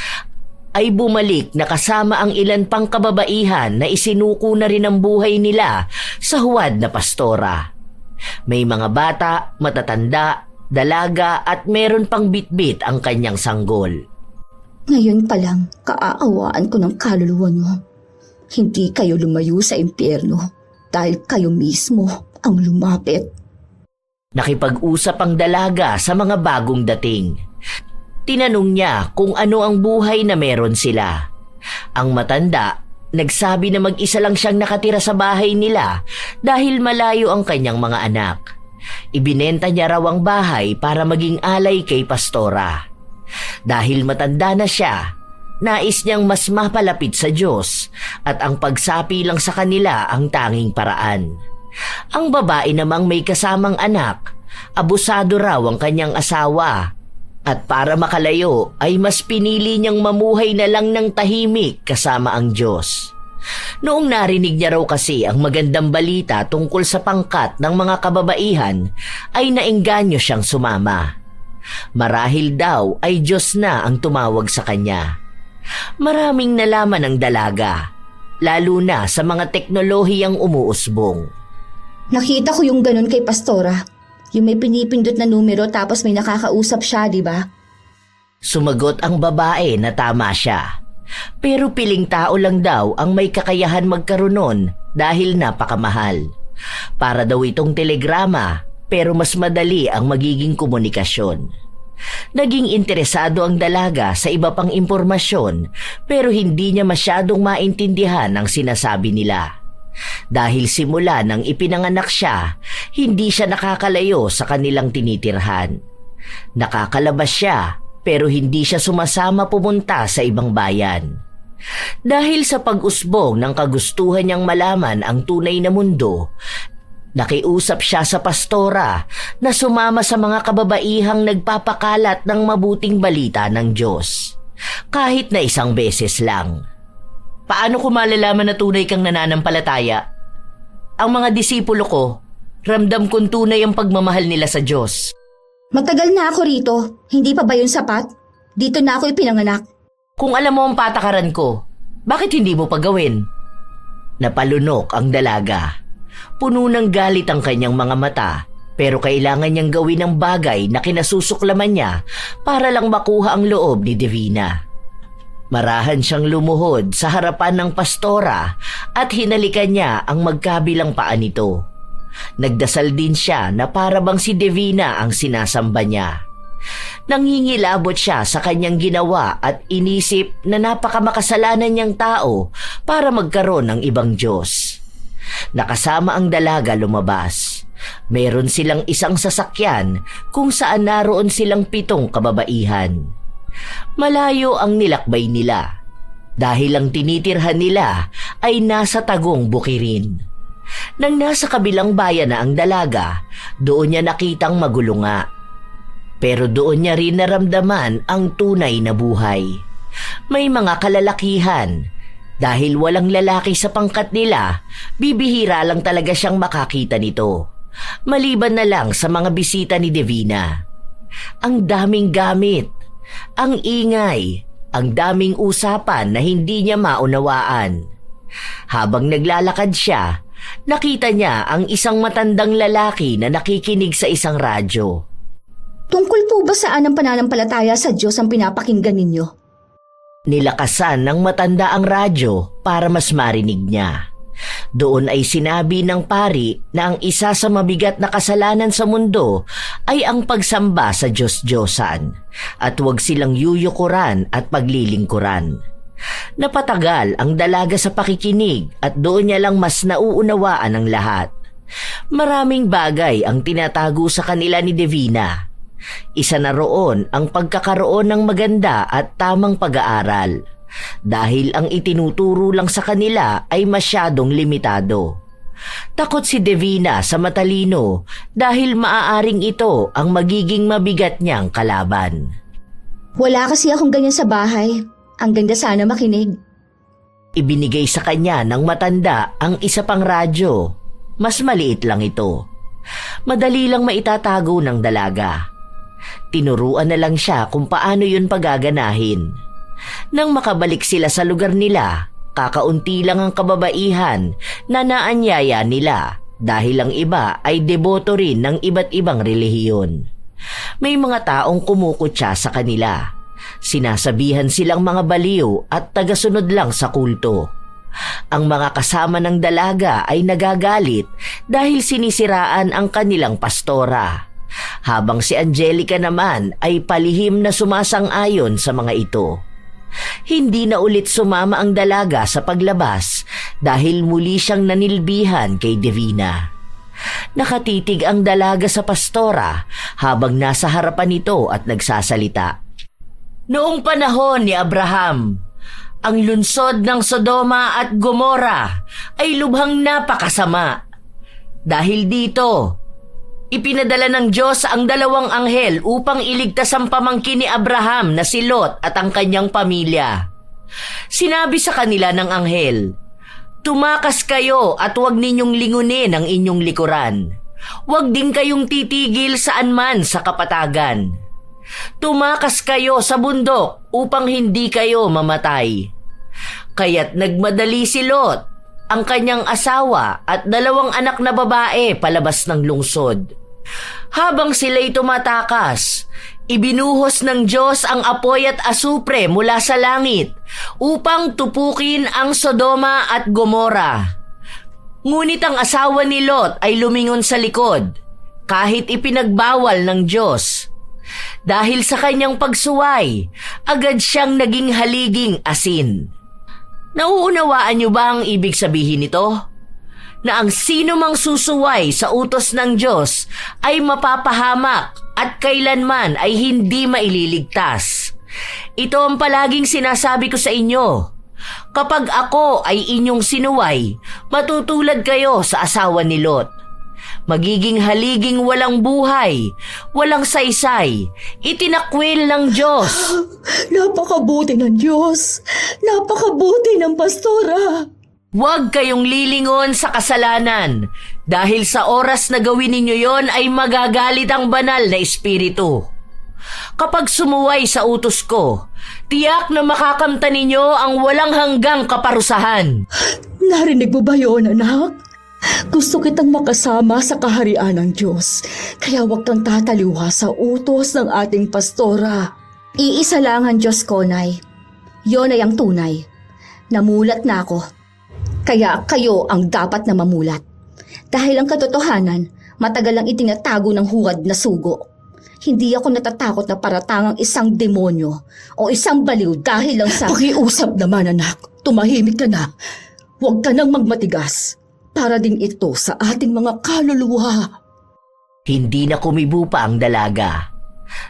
ay bumalik na kasama ang ilan pang kababaihan na isinuko na rin ang buhay nila sa huwad na pastora. May mga bata, matatanda, dalaga at meron pang bitbit ang kanyang sanggol. Ngayon pa lang, kaaawaan ko ng kaluluwa niyo. Hindi kayo lumayo sa impyerno dahil kayo mismo ang lumapit. Nakipag-usap ang dalaga sa mga bagong dating. Tinanong niya kung ano ang buhay na meron sila. Ang matanda, nagsabi na mag-isa lang siyang nakatira sa bahay nila dahil malayo ang kanyang mga anak. Ibinenta niya raw ang bahay para maging alay kay pastora. Dahil matanda na siya, nais niyang mas mapalapit sa Diyos at ang pagsapi lang sa kanila ang tanging paraan. Ang babae namang may kasamang anak, abusado raw ang kanyang asawa at para makalayo ay mas pinili niyang mamuhay na lang ng tahimik kasama ang Diyos. Noong narinig niya raw kasi ang magandang balita tungkol sa pangkat ng mga kababaihan ay naengganyo siyang sumama. Marahil daw ay Diyos na ang tumawag sa kanya. Maraming nalaman ang dalaga, lalo na sa mga teknolohiyang umuusbong. Nakita ko yung ganun kay Pastora. Yung may pinipindot na numero tapos may nakakausap siya, di ba? Sumagot ang babae na tama siya. Pero piling tao lang daw ang may kakayahan magkaroon nun dahil napakamahal. Para daw itong telegrama pero mas madali ang magiging komunikasyon. Naging interesado ang dalaga sa iba pang impormasyon pero hindi niya masyadong maintindihan ang sinasabi nila. Dahil simula nang ipinanganak siya, hindi siya nakakalayo sa kanilang tinitirhan. Nakakalabas siya pero hindi siya sumasama pumunta sa ibang bayan. Dahil sa pag-usbong ng kagustuhan niyang malaman ang tunay na mundo, nakiusap siya sa pastora na sumama sa mga kababaihang nagpapakalat ng mabuting balita ng Diyos. Kahit na isang beses lang. Paano ko malalaman na tunay kang nananampalataya? Ang mga disipulo ko, ramdam kong tunay ang pagmamahal nila sa Diyos. Matagal na ako rito. Hindi pa ba yun sapat? Dito na ako ipinanganak. Kung alam mo ang patakaran ko, bakit hindi mo pa gawin? Napalunok ang dalaga. Puno ng galit ang kanyang mga mata, pero kailangan niyang gawin ang bagay na kinasusuklaman niya para lang makuha ang loob ni Divina. Marahan siyang lumuhod sa harapan ng pastora at hinalikan niya ang magkabilang paa nito. Nagdasal din siya na para bang si Divina ang sinasamba niya. Nanghingilabot siya sa kanyang ginawa at inisip na napakamakasalanan niyang tao para magkaroon ng ibang Diyos. Nakasama ang dalaga lumabas. Meron silang isang sasakyan kung saan naroon silang 7 kababaihan. Malayo ang nilakbay nila dahil ang tinitirhan nila ay nasa Tagong Bukirin. Nang nasa kabilang bayan na ang dalaga, doon niya nakitang magulo nga. Pero doon niya rin naramdaman ang tunay na buhay. May mga kalalakihan. Dahil walang lalaki sa pangkat nila, bibihira lang talaga siyang makakita nito. Maliban na lang sa mga bisita ni Divina. Ang daming gamit, ang ingay, ang daming usapan na hindi niya maunawaan. Habang naglalakad siya, nakita niya ang isang matandang lalaki na nakikinig sa isang radyo. Tungkol po ba saan ang pananampalataya sa Diyos ang pinapakinggan ninyo? Nilakasan ng matanda ang radyo para mas marinig niya. Doon ay sinabi ng pari na ang isa sa mabigat na kasalanan sa mundo ay ang pagsamba sa Diyos-Diyosan at huwag silang yuyukuran at paglilingkuran. Napatagal ang dalaga sa pakikinig at doon niya lang mas nauunawaan ang lahat. Maraming bagay ang tinatago sa kanila ni Divina. Isa na roon ang pagkakaroon ng maganda at tamang pag-aaral dahil ang itinuturo lang sa kanila ay masyadong limitado. Takot si Divina sa matalino dahil maaaring ito ang magiging mabigat niyang kalaban. Wala kasi akong ganyan sa bahay. Ang ganda sana makinig. Ibinigay sa kanya ng matanda ang isa pang radyo. Mas maliit lang ito. Madali lang maitatago ng dalaga. Tinuruan na lang siya kung paano yun pagaganahin. Nang makabalik sila sa lugar nila, kakaunti lang ang kababaihan na naanyaya nila dahil ang iba ay deboto rin ng iba't ibang relihiyon. May mga taong kumukutya sa kanila. Sinasabihan silang mga baliw at tagasunod lang sa kulto. Ang mga kasama ng dalaga ay nagagalit dahil sinisiraan ang kanilang pastora, habang si Angelica naman ay palihim na sumasang-ayon sa mga ito. Hindi na ulit sumama ang dalaga sa paglabas dahil muli siyang nanilbihan kay Divina. Nakatitig ang dalaga sa pastora habang nasa harapan nito at nagsasalita. Noong panahon ni Abraham, ang lunsod ng Sodoma at Gomora ay lubhang napakasama. Dahil dito, ipinadala ng Diyos ang 2 anghel upang iligtas ang pamangkin ni Abraham na si Lot at ang kanyang pamilya. Sinabi sa kanila ng anghel, "Tumakas kayo at huwag ninyong lingunin ang inyong likuran. Huwag din kayong titigil saan man sa kapatagan. Tumakas kayo sa bundok upang hindi kayo mamatay." Kaya't nagmadali si Lot, ang kanyang asawa at 2 anak na babae palabas ng lungsod. Habang sila'y tumatakas, ibinuhos ng Diyos ang apoy at asupre mula sa langit upang tupukin ang Sodoma at Gomora. Ngunit ang asawa ni Lot ay lumingon sa likod, kahit ipinagbawal ng Diyos. Dahil sa kanyang pagsuway, agad siyang naging haliging asin. Nauunawaan niyo ba ang ibig sabihin nito? Na ang sino mang susuway sa utos ng Diyos ay mapapahamak at kailanman ay hindi maililigtas. Ito ang palaging sinasabi ko sa inyo. Kapag ako ay inyong sinuway, matutulad kayo sa asawa ni Lot. Magiging haliging walang buhay, walang saysay, itinakwil ng Diyos. Napakabuti ng Diyos. Napakabuti ng pastora. Huwag kayong lilingon sa kasalanan dahil sa oras na gawin ninyo yon ay magagalit ang banal na espiritu. Kapag sumuway sa utos ko, tiyak na makakamtan ninyo ang walang hanggang kaparusahan. Narinig mo ba yun, anak? Gusto kitang makasama sa kaharian ng Diyos, kaya huwag kang tataliwa sa utos ng ating pastora. Iisa lang ang Diyos ko, Nay. Yon ay ang tunay. Namulat na ako. Kaya kayo ang dapat na mamulat. Dahil ang katotohanan, matagal ang itinatago ng huwad na sugo. Hindi ako natatakot na paratangang isang demonyo o isang baliw dahil lang sa... Pakiusap naman, anak. Tumahimik ka na. Huwag ka nang magmatigas. Para din ito sa ating mga kaluluwa. Hindi na kumibo pa ang dalaga.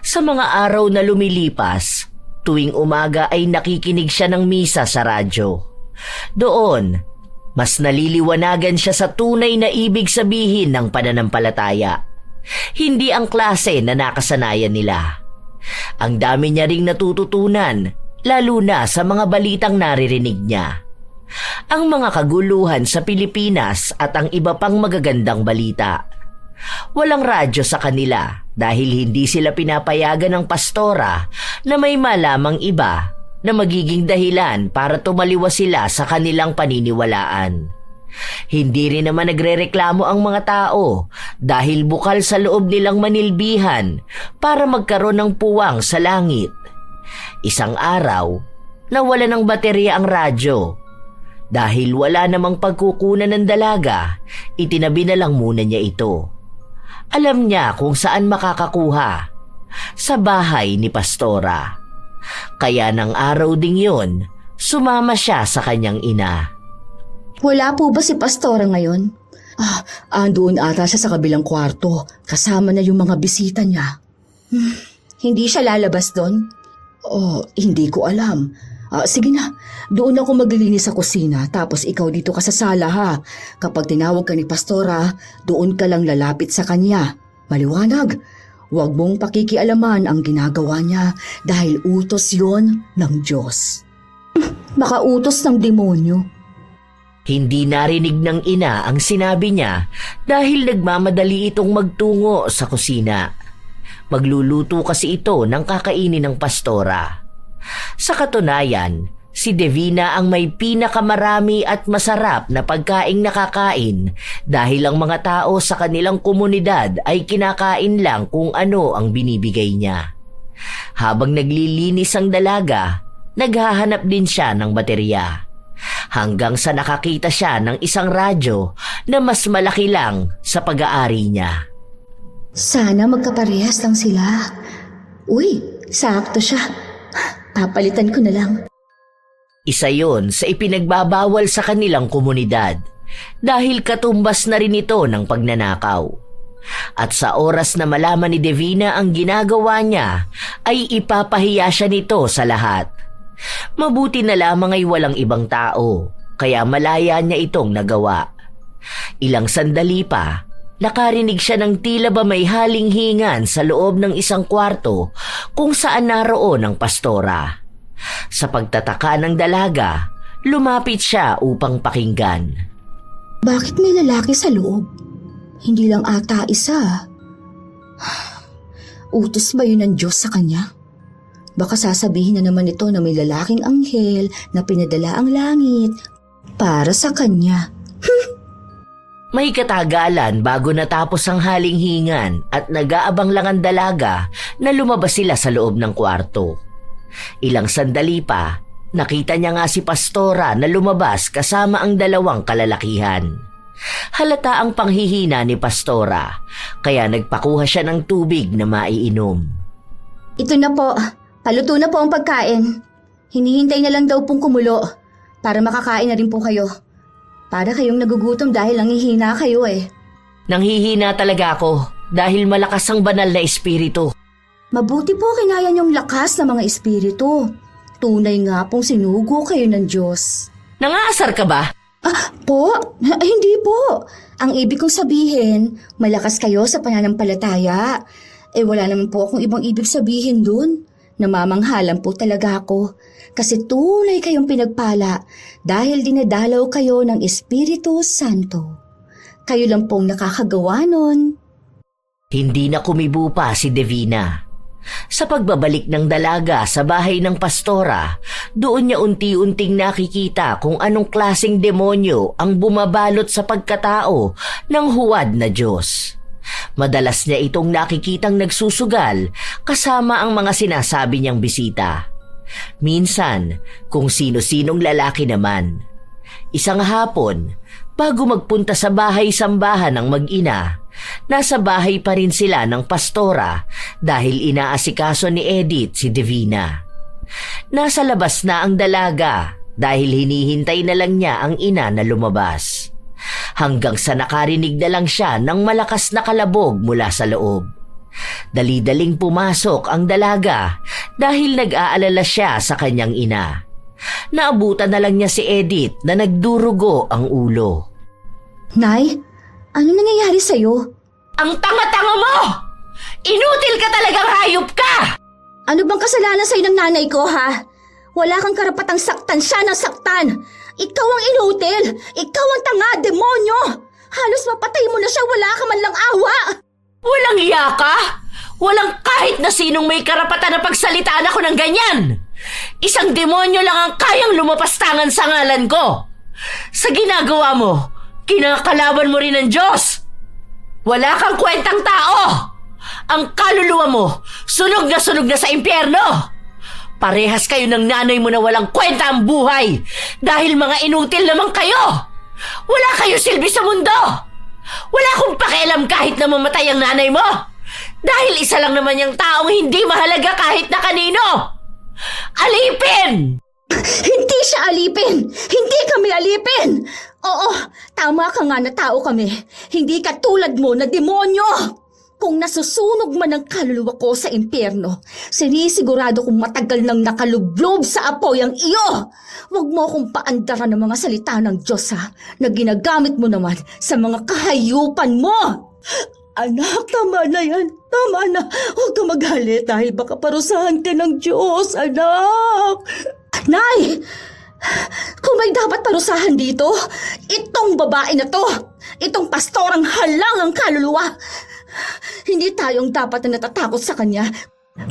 Sa mga araw na lumilipas, tuwing umaga ay nakikinig siya ng misa sa radyo. Doon, mas naliliwanagan siya sa tunay na ibig sabihin ng pananampalataya. Hindi ang klase na nakasanayan nila. Ang dami niya ring natututunan, lalo na sa mga balitang naririnig niya. Ang mga kaguluhan sa Pilipinas at ang iba pang magagandang balita. Walang radyo sa kanila dahil hindi sila pinapayagan ng pastora na may malamang iba na magiging dahilan para tumaliwas sila sa kanilang paniniwalaan. Hindi rin naman nagrereklamo ang mga tao dahil bukal sa loob nilang manilbihan para magkaroon ng puwang sa langit. Isang araw, nawala ng baterya ang radyo. Dahil wala namang pagkukunan ng dalaga, itinabi na lang muna niya ito. Alam niya kung saan makakakuha. Sa bahay ni pastora. Kaya ng araw ding yun, sumama siya sa kanyang ina. Wala po ba si pastora ngayon? Andoon ata siya sa kabilang kwarto. Kasama na yung mga bisita niya. Hindi siya lalabas doon? Hindi ko alam. Sige na, doon ako maglilinis sa kusina tapos ikaw dito ka sa sala ha. Kapag tinawag ka ni pastora, doon ka lang lalapit sa kanya. Maliwanag, huwag mong pakikialaman ang ginagawa niya dahil utos yon ng Diyos. Baka utos ng demonyo. Hindi narinig ng ina ang sinabi niya dahil nagmamadali itong magtungo sa kusina. Magluluto kasi ito ng kakainin ng pastora. Sa katunayan, si Divina ang may pinakamarami at masarap na pagkaing nakakain dahil ang mga tao sa kanilang komunidad ay kinakain lang kung ano ang binibigay niya. Habang naglilinis ang dalaga, naghahanap din siya ng baterya. Hanggang sa nakakita siya ng isang radyo na mas malaki lang sa pag-aari niya. Sana magkaparehas lang sila. Uy, sakto siya. Papalitan ko na lang. Isa yon sa ipinagbabawal sa kanilang komunidad dahil katumbas na rin ito ng pagnanakaw. At sa oras na malaman ni Divina ang ginagawa niya, ay ipapahiya siya nito sa lahat. Mabuti na lamang ay walang ibang tao, kaya malaya niya itong nagawa. Ilang sandali pa, nakarinig siya ng tila ba may halinghingan sa loob ng isang kwarto kung saan naroon ang pastora. Sa pagtataka ng dalaga, lumapit siya upang pakinggan. Bakit may lalaki sa loob? Hindi lang ata isa. Utos ba yun ng Diyos sa kanya? Baka sasabihin na naman ito na may lalaking anghel na pinadala ang langit para sa kanya. May katagalan bago natapos ang halinghingan at nag-aabang lang ang dalaga na lumabas sila sa loob ng kwarto. Ilang sandali pa, nakita niya nga si Pastora na lumabas kasama ang dalawang kalalakihan. Halata ang panghihina ni Pastora, kaya nagpakuha siya ng tubig na maiinom. Ito na po. Paluto na po ang pagkain. Hinihintay na lang daw pong kumulo para makakain na rin po kayo. Para kayong nagugutom dahil nanghihina kayo eh. Nanghihina talaga ako dahil malakas ang banal na espiritu. Mabuti po kinaya niyong lakas ng mga espiritu. Tunay nga pong sinugo kayo ng Diyos. Nangaasar ka ba? Po? Hindi po. Ang ibig kong sabihin, malakas kayo sa pananampalataya. Wala naman po akong ibang ibig sabihin dun. Namamanghalan po talaga ako kasi tunay kayong pinagpala dahil dinadalaw kayo ng Espiritu Santo. Kayo lang pong nakakagawa nun. Hindi na kumibo pa si Divina. Sa pagbabalik ng dalaga sa bahay ng pastora, doon niya unti-unting nakikita kung anong klaseng demonyo ang bumabalot sa pagkatao ng huwad na Diyos. Madalas niya itong nakikitang nagsusugal kasama ang mga sinasabi niyang bisita. Minsan, kung sino-sinong lalaki naman. Isang hapon, bago magpunta sa bahay-sambahan ng mag-ina, nasa bahay pa rin sila ng pastora dahil inaasikaso ni Edith si Divina. Nasa labas na ang dalaga dahil hinihintay na lang niya ang ina na lumabas. Hanggang sa nakarinig na lang siya ng malakas na kalabog mula sa loob. Dali-daling pumasok ang dalaga dahil nag-aalala siya sa kanyang ina. Naabutan na lang niya si Edith na nagdurugo ang ulo. Nay, ano nangyayari sa'yo? Ang tanga-tanga mo! Inutil ka talagang hayop ka! Ano bang kasalanan sa'yo ng nanay ko, ha? Wala kang karapatang saktan siya ng saktan. Ikaw ang inutil! Ikaw ang tanga, demonyo! Halos mapatay mo na siya, wala ka man lang awa! Walang iya ka? Walang kahit na sinong may karapatan na pagsalitaan ako ng ganyan! Isang demonyo lang ang kayang lumapastangan sa ngalan ko! Sa ginagawa mo, kinakalaban mo rin ng Diyos! Wala kang kwentang tao! Ang kaluluwa mo, sunog na sa impyerno! Parehas kayo ng nanay mo na walang kwenta ang buhay dahil mga inutil naman kayo! Wala kayo silbi sa mundo! Wala akong pakialam kahit na mamatay ang nanay mo! Dahil isa lang naman yung taong hindi mahalaga kahit na kanino! Alipin! Hindi siya alipin! Hindi kami alipin! Oo, tama ka nga na tao kami. Hindi ka tulad mo na demonyo! Kung nasusunog man ang kaluluwa ko sa impyerno, sinisigurado kong matagal nang nakalublob sa apoy ang iyo. Huwag mo akong paandaran ng mga salita ng Diyos, ha, na ginagamit mo naman sa mga kahayupan mo. Anak, tama na yan. Tama na. Huwag ka magalit dahil baka parusahan ka ng Diyos, anak. Nay! Kung may dapat parusahan dito, itong babae na to. Itong pastorang halang ang kaluluwa. Hindi tayong dapat na natatakot sa kanya,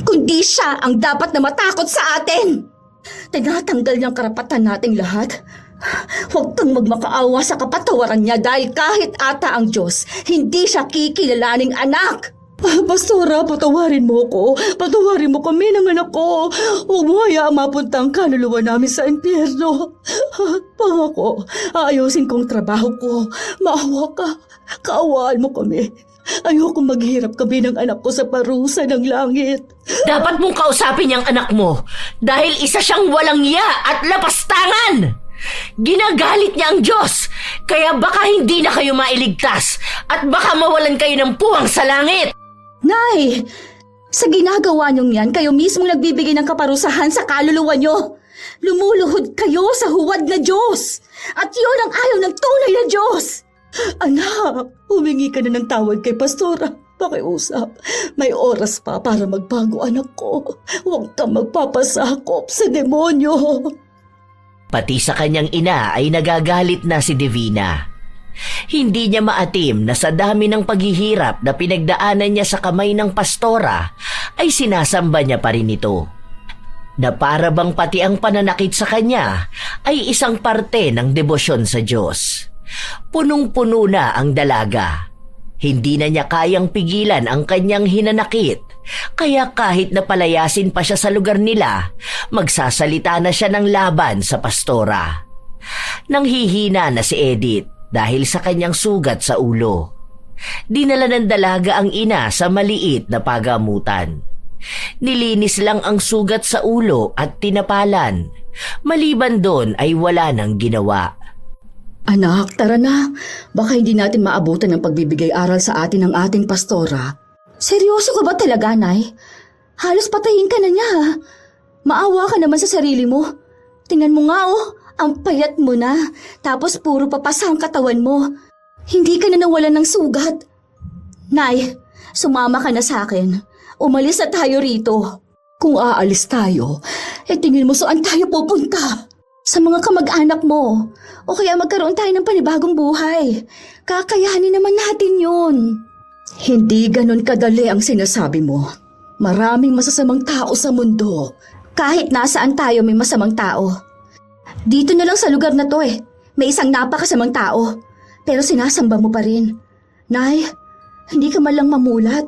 kundi siya ang dapat na matakot sa atin. Tinatanggal niyang karapatan nating lahat. Huwag kang magmakaawa sa kapatawaran niya dahil kahit ata ang Diyos, hindi siya kikilalaning anak. Pastora, patawarin mo ko. Patawarin mo kami ng anak ko. Huwag mo hayaang mapunta ang kaluluwa namin sa impyerno. Pangako, aayusin kong trabaho ko. Maawa ka. Kaawaan mo kami. Ayoko maghirap kami ng anak ko sa parusa ng langit. Dapat mong kausapin yung anak mo dahil isa siyang walang iya at lapastangan. Ginagalit niya ang Diyos, kaya baka hindi na kayo mailigtas at baka mawalan kayo ng puwang sa langit. Nay, sa ginagawa niyong yan, kayo mismong nagbibigay ng kaparusahan sa kaluluwa niyo. Lumuluhod kayo sa huwad na Diyos. At yun ang ayaw ng tunay na Diyos. Anak, humingi ka na ng tawad kay Pastora. Pakiusap, may oras pa para magbago anak ko. Huwag kang magpapasakop sa demonyo. Pati sa kanyang ina ay nagagalit na si Divina. Hindi niya maatim na sa dami ng paghihirap na pinagdaanan niya sa kamay ng pastora ay sinasamba niya pa rin ito. Na para bang pati ang pananakit sa kanya ay isang parte ng debosyon sa Diyos. Punong-puno na ang dalaga. Hindi na niya kayang pigilan ang kanyang hinanakit, kaya kahit napalayasin pa siya sa lugar nila, magsasalita na siya ng laban sa pastora. Nanghihina na si Edith dahil sa kanyang sugat sa ulo. Dinala ng dalaga ang ina sa maliit na pagamutan. Nilinis lang ang sugat sa ulo at tinapalan. Maliban doon ay wala nang ginawa. Anak, tara na. Baka hindi natin maabutan ng pagbibigay aral sa atin ng ating pastora. Seryoso ka ba talaga, Nay? Halos patayin ka na niya, ha? Maawa ka naman sa sarili mo. Tingnan mo nga, ang payat mo na. Tapos puro papasa ang katawan mo. Hindi ka na nawalan ng sugat. Nay, sumama ka na sa akin. Umalis na tayo rito. Kung aalis tayo, tingin mo saan tayo pupunta? Sa mga kamag-anak mo. O kaya magkaroon tayo ng panibagong buhay. Kakayanin naman natin yun. Hindi ganon kadali ang sinasabi mo. Maraming masasamang tao sa mundo. Kahit nasaan tayo may masamang tao. Dito na lang sa lugar na to may isang napakasamang tao. Pero sinasamba mo pa rin. Nay, hindi ka man lang mamulat.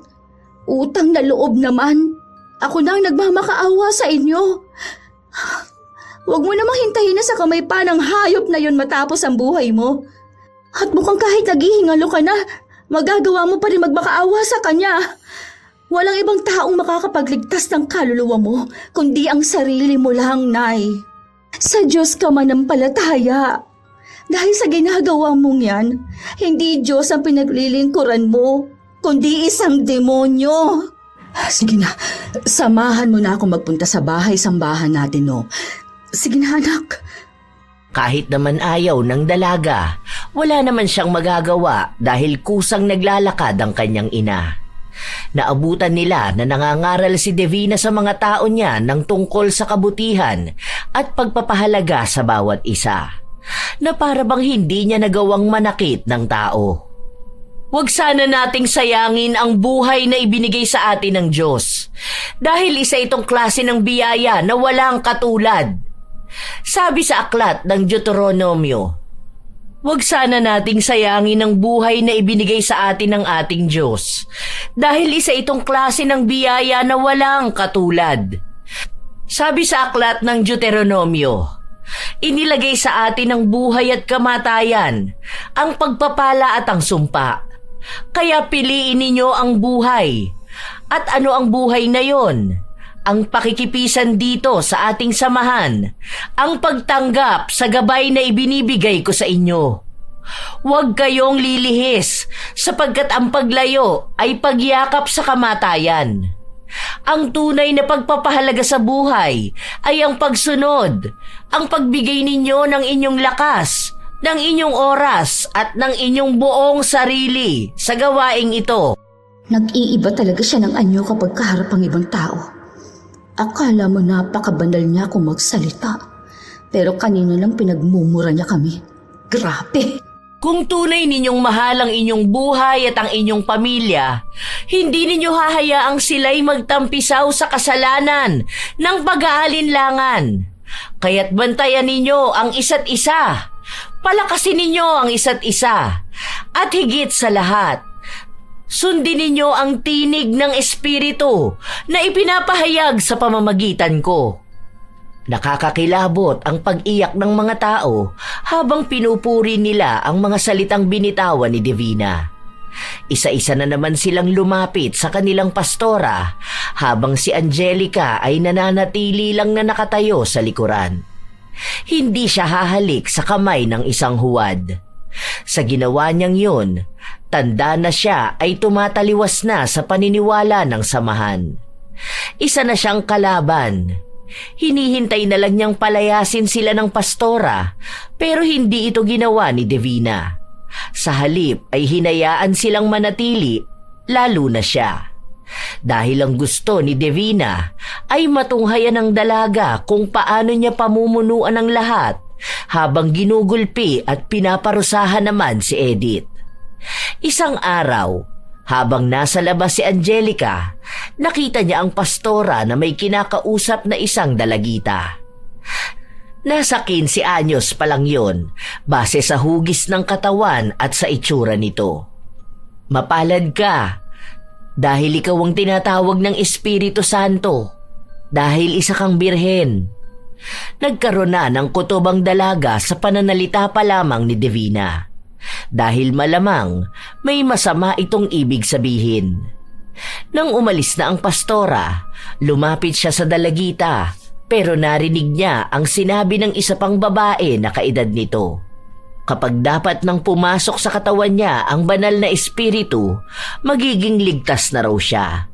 Utang na loob naman. Ako na ang nagmamakaawa sa inyo. Huwag mo namang hintayin na sa kamay pa ng hayop na yon matapos ang buhay mo. At mukhang kahit naghihingalo ka na, magagawa mo pa rin magmakaawa sa kanya. Walang ibang taong makakapagligtas ng kaluluwa mo, kundi ang sarili mo lang, Nay. Sa Diyos ka manampalataya. Dahil sa ginagawa mong yan, hindi Diyos ang pinaglilingkuran mo, kundi isang demonyo. Sige na, samahan mo na akong magpunta sa bahay-sambahan natin, no? Sige na, anak. Kahit naman ayaw ng dalaga, wala naman siyang magagawa dahil kusang naglalakad ang kanyang ina. Naabutan nila na nangangaral si Divina sa mga tao niya ng tungkol sa kabutihan at pagpapahalaga sa bawat isa, na para bang hindi niya nagawang manakit ng tao. Huwag sana nating sayangin ang buhay na ibinigay sa atin ng Diyos dahil isa itong klase ng biyaya na walang katulad. Sabi sa aklat ng Deuteronomio, huwag sana nating sayangin ang buhay na ibinigay sa atin ng ating Diyos dahil isa itong klase ng biyaya na walang katulad. Sabi sa aklat ng Deuteronomio, inilagay sa atin ang buhay at kamatayan, ang pagpapala at ang sumpa. Kaya piliin ninyo ang buhay. At ano ang buhay na yon? Ang pakikipisan dito sa ating samahan, ang pagtanggap sa gabay na ibinibigay ko sa inyo. Huwag kayong lilihis sapagkat ang paglayo ay pagyakap sa kamatayan. Ang tunay na pagpapahalaga sa buhay ay ang pagsunod, ang pagbigay ninyo ng inyong lakas, ng inyong oras at ng inyong buong sarili sa gawaing ito. Nag-iiba talaga siya ng anyo kapag kaharap ang ibang tao. Akala mo napakabanal niya kung magsalita. Pero kanina lang pinagmumura niya kami. Grabe! Kung tunay ninyong mahal ang inyong buhay at ang inyong pamilya, hindi ninyo hahayaang sila'y magtampisaw sa kasalanan ng pag-aalinlangan. Kaya't bantayan ninyo ang isa't isa, palakasin ninyo ang isa't isa, at higit sa lahat, sundin ninyo ang tinig ng Espiritu na ipinapahayag sa pamamagitan ko. Nakakakilabot ang pag-iyak ng mga tao habang pinupuri nila ang mga salitang binitawan ni Divina. Isa-isa na naman silang lumapit sa kanilang pastora habang si Angelica ay nananatili lang na nakatayo sa likuran. Hindi siya hahalik sa kamay ng isang huwad. Sa ginawa niyang yun, tanda na siya ay tumataliwas na sa paniniwala ng samahan. Isa na siyang kalaban. Hinihintay na lang niyang palayasin sila ng pastora pero hindi ito ginawa ni Divina. Sa halip ay hinayaan silang manatili, lalo na siya. Dahil ang gusto ni Divina ay matunghayan ng dalaga kung paano niya pamumunuan ang lahat habang ginugulpi at pinaparusahan naman si Edith. Isang araw, habang nasa labas si Angelica, nakita niya ang pastora na may kinakausap na isang dalagita. Nasa 15 anyos pa lang yun, base sa hugis ng katawan at sa itsura nito. Mapalad ka, dahil ikaw ang tinatawag ng Espiritu Santo, dahil isa kang birhen. Nagkaroon na ng kutubang dalaga sa pananalita pa lamang ni Divina. Dahil malamang may masama itong ibig sabihin. Nang umalis na ang pastora, lumapit siya sa dalagita pero narinig niya ang sinabi ng isa pang babae na kaedad nito. Kapag dapat nang pumasok sa katawan niya ang banal na espiritu, magiging ligtas na raw siya.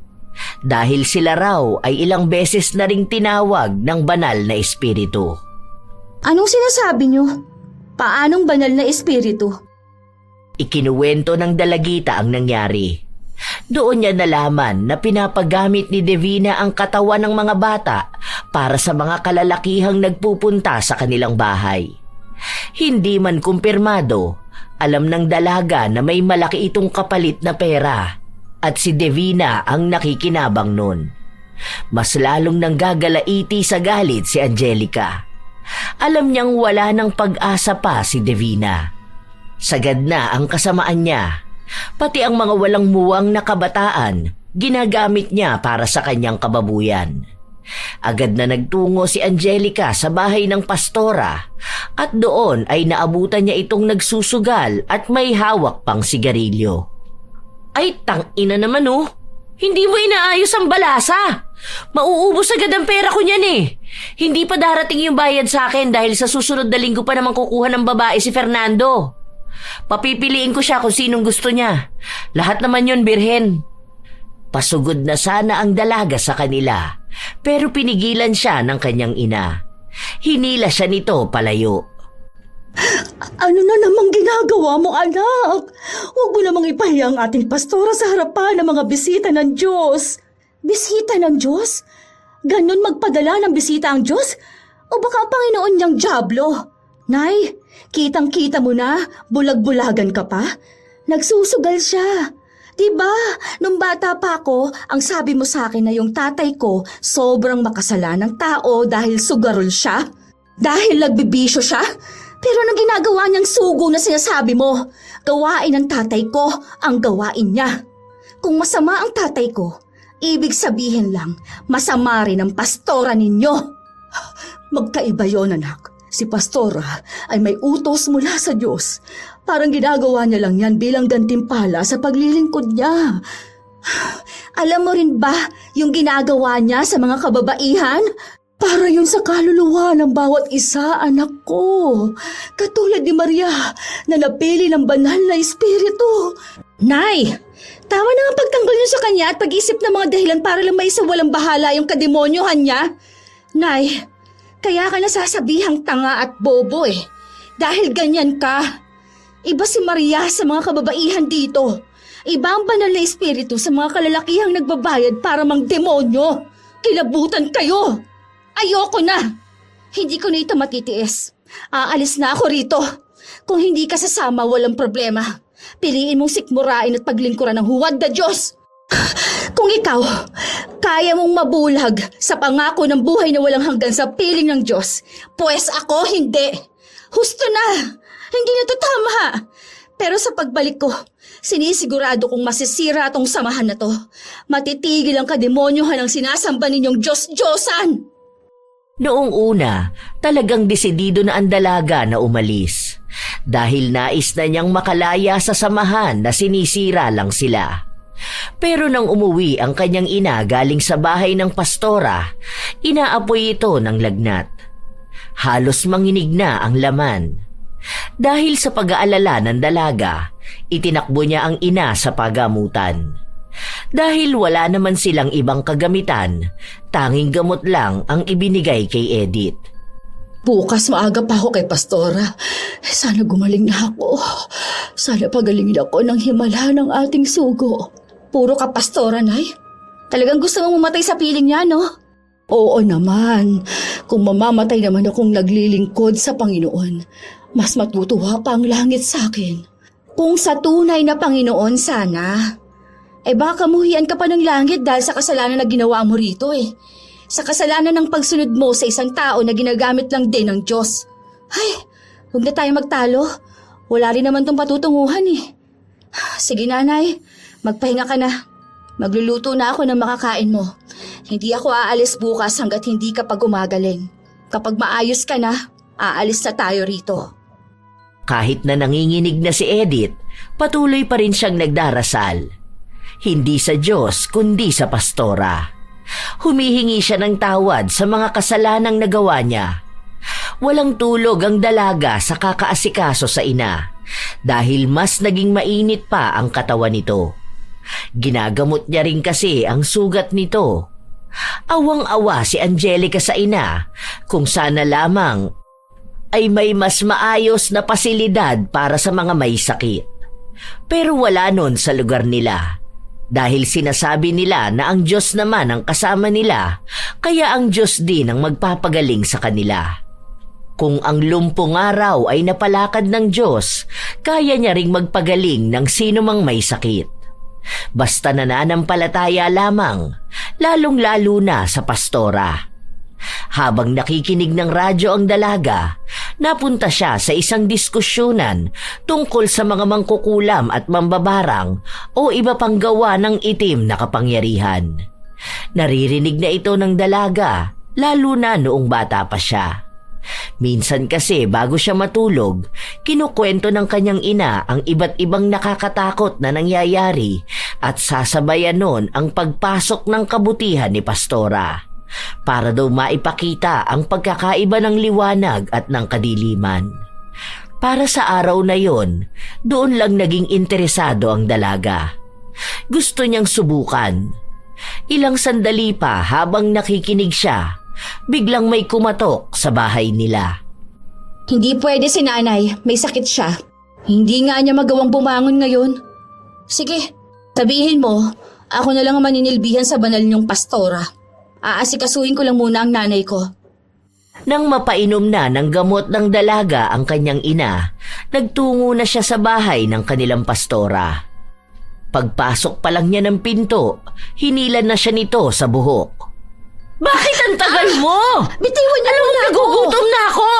Dahil sila raw ay ilang beses na ring tinawag ng banal na espiritu. Anong sinasabi niyo? Paanong banal na espiritu? Ikinuwento ng dalagita ang nangyari. Doon niya nalaman na pinapagamit ni Divina ang katawan ng mga bata para sa mga kalalakihang nagpupunta sa kanilang bahay. Hindi man kumpirmado, alam ng dalaga na may malaki itong kapalit na pera at si Divina ang nakikinabang nun. Mas lalong nanggagalaiti sa galit si Angelica. Alam niyang wala ng pag-asa pa si Divina. Sagad na ang kasamaan niya, pati ang mga walang muwang na kabataan, ginagamit niya para sa kanyang kababuyan. Agad na nagtungo si Angelica sa bahay ng pastora at doon ay naabutan niya itong nagsusugal at may hawak pang sigarilyo. Ay, tangina naman oh! Hindi mo inaayos ang balasa! Mauubos agad ang pera ko niyan eh! Hindi pa darating yung bayad sa akin dahil sa susunod na linggo pa naman kukuha ng babae si Fernando. Papipiliin ko siya kung sinong gusto niya. Lahat naman yun birhen. Pasugod na sana ang dalaga sa kanila, pero pinigilan siya ng kanyang ina. Hinila siya nito palayo. Ano na namang ginagawa mo, anak? Huwag mo namang ipahiya ang ating pastora sa harapan ng mga bisita ng Diyos. Bisita ng Diyos? Ganon magpadala ng bisita ang Diyos? O baka ang Panginoon niyang dyablo? Nay, kitang-kita mo na, bulag-bulagan ka pa. Nagsusugal siya. Diba, nung bata pa ako, ang sabi mo sa akin na yung tatay ko sobrang makasalanang tao dahil sugarol siya? Dahil nagbibisyo siya? Pero anong ginagawa niyang sugo na sinasabi mo? Gawain ng tatay ko ang gawain niya. Kung masama ang tatay ko, ibig sabihin lang, masama rin ang pastora ninyo. Magkaiba yon, anak. Si pastora ay may utos mula sa Diyos. Parang ginagawa niya lang yan bilang gantimpala sa paglilingkod niya. Alam mo rin ba yung ginagawa niya sa mga kababaihan? Para yun sa kaluluwa ng bawat isa, anak ko. Katulad ni Maria na napili ng banal na espiritu. Nay, tama na ang pagtanggol niyo sa kanya at pag-isip ng mga dahilan para lang may walang bahala yung kademonyohan niya. Nay, kaya ka nasasabihang tanga at bobo eh. Dahil ganyan ka. Iba si Maria sa mga kababaihan dito. Iba ang banal na espiritu sa mga kalalakihang nagbabayad para mang demonyo. Kilabutan kayo. Ayoko na. Hindi ko na ito matitiis. Aalis na ako rito. Kung hindi ka sasama, walang problema. Piliin mong sikmurain at paglingkuran ng huwad na Diyos. Kung ikaw, kaya mong mabulag sa pangako ng buhay na walang hanggan sa piling ng Diyos, pues ako hindi. Husto na. Hindi na to tama. Pero sa pagbalik ko, sinisigurado kong masisira atong samahan na to. Matitigil ang kademonyohan ng sinasamba ninyong Diyos-Diyosan. Noong una, talagang desidido na ang dalaga na umalis. Dahil nais na niyang makalaya sa samahan na sinisira lang sila. Pero nang umuwi ang kanyang ina galing sa bahay ng pastora, inaapoy ito ng lagnat. Halos manginig na ang laman. Dahil sa pag-aalala ng dalaga, itinakbo niya ang ina sa pagamutan. Dahil wala naman silang ibang kagamitan, tanging gamot lang ang ibinigay kay Edith. Bukas maaga pa ako kay Pastora. Sana gumaling na ako. Sana pagalingin ako ng himala ng ating sugo. Puro ka pastora, Nay. Talagang gusto mong mamatay sa piling niya, no? Oo naman. Kung mamamatay naman akong naglilingkod sa Panginoon, mas matutuwa pa ang langit sa akin. Kung sa tunay na Panginoon sana, baka kamuhian ka pa ng langit dahil sa kasalanan na ginawa mo rito Sa kasalanan ng pagsunod mo sa isang tao na ginagamit lang din ng Diyos. Ay, huwag na tayo magtalo. Wala rin naman tong patutunguhan Sige, Nanay. Magpahinga ka na. Magluluto na ako ng makakain mo. Hindi ako aalis bukas hanggat hindi ka pa gumagaling. Kapag maayos ka na, aalis na tayo rito. Kahit na nanginginig na si Edith, patuloy pa rin siyang nagdarasal. Hindi sa Diyos kundi sa pastora. Humihingi siya ng tawad sa mga kasalanang nagawa niya. Walang tulog ang dalaga sa kakaasikaso sa ina dahil mas naging mainit pa ang katawan nito. Ginagamot niya rin kasi ang sugat nito. Awang-awa si Angelica sa ina kung sana lamang ay may mas maayos na pasilidad para sa mga may sakit. Pero wala nun sa lugar nila. Dahil sinasabi nila na ang Diyos naman ang kasama nila, kaya ang Diyos din ang magpapagaling sa kanila. Kung ang lumpong araw ay napalakad ng Diyos, kaya niya ring magpagaling ng sino mang may sakit. Basta nananampalataya lamang, lalong-lalo na sa pastora. Habang nakikinig ng radyo ang dalaga, napunta siya sa isang diskusyonan tungkol sa mga mangkukulam at mambabarang o iba pang gawa ng itim na kapangyarihan. Naririnig na ito ng dalaga, lalo na noong bata pa siya. Minsan kasi bago siya matulog, kinukwento ng kanyang ina ang iba't ibang nakakatakot na nangyayari at sasabayan nun ang pagpasok ng kabutihan ni Pastora para daw maipakita ang pagkakaiba ng liwanag at ng kadiliman. Para sa araw na yon, doon lang naging interesado ang dalaga. Gusto niyang subukan. Ilang sandali pa habang nakikinig siya, biglang may kumatok sa bahay nila. Hindi pwede si Nanay, may sakit siya. Hindi nga niya magawang bumangon ngayon. Sige, sabihin mo, ako na lang ang maninilbihan sa banal niyong pastora. Aasikasuhin ko lang muna ang nanay ko. Nang mapainom na ng gamot ng dalaga ang kanyang ina, nagtungo na siya sa bahay ng kanilang pastora. Pagpasok pa lang niya ng pinto, hinilan na siya nito sa buhok. Bakit ang tagal mo? Bitiwan niyo muna ako! Nagugutom na ako!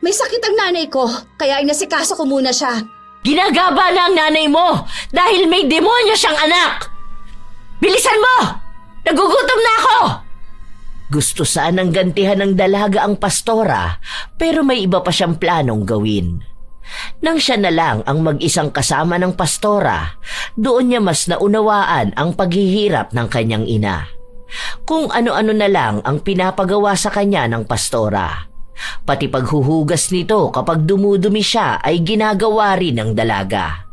May sakit ang nanay ko, kaya inasikaso ko muna siya. Ginagaba na ang nanay mo dahil may demonyo siyang anak! Bilisan mo! Nagugutom na ako! Gusto sanang gantihan ng dalaga ang pastora, pero may iba pa siyang planong gawin. Nang siya na lang ang mag-isang kasama ng pastora, doon niya mas naunawaan ang paghihirap ng kanyang ina. Kung ano-ano na lang ang pinapagawa sa kanya ng pastora. Pati paghuhugas nito kapag dumudumi siya ay ginagawa rin ng dalaga.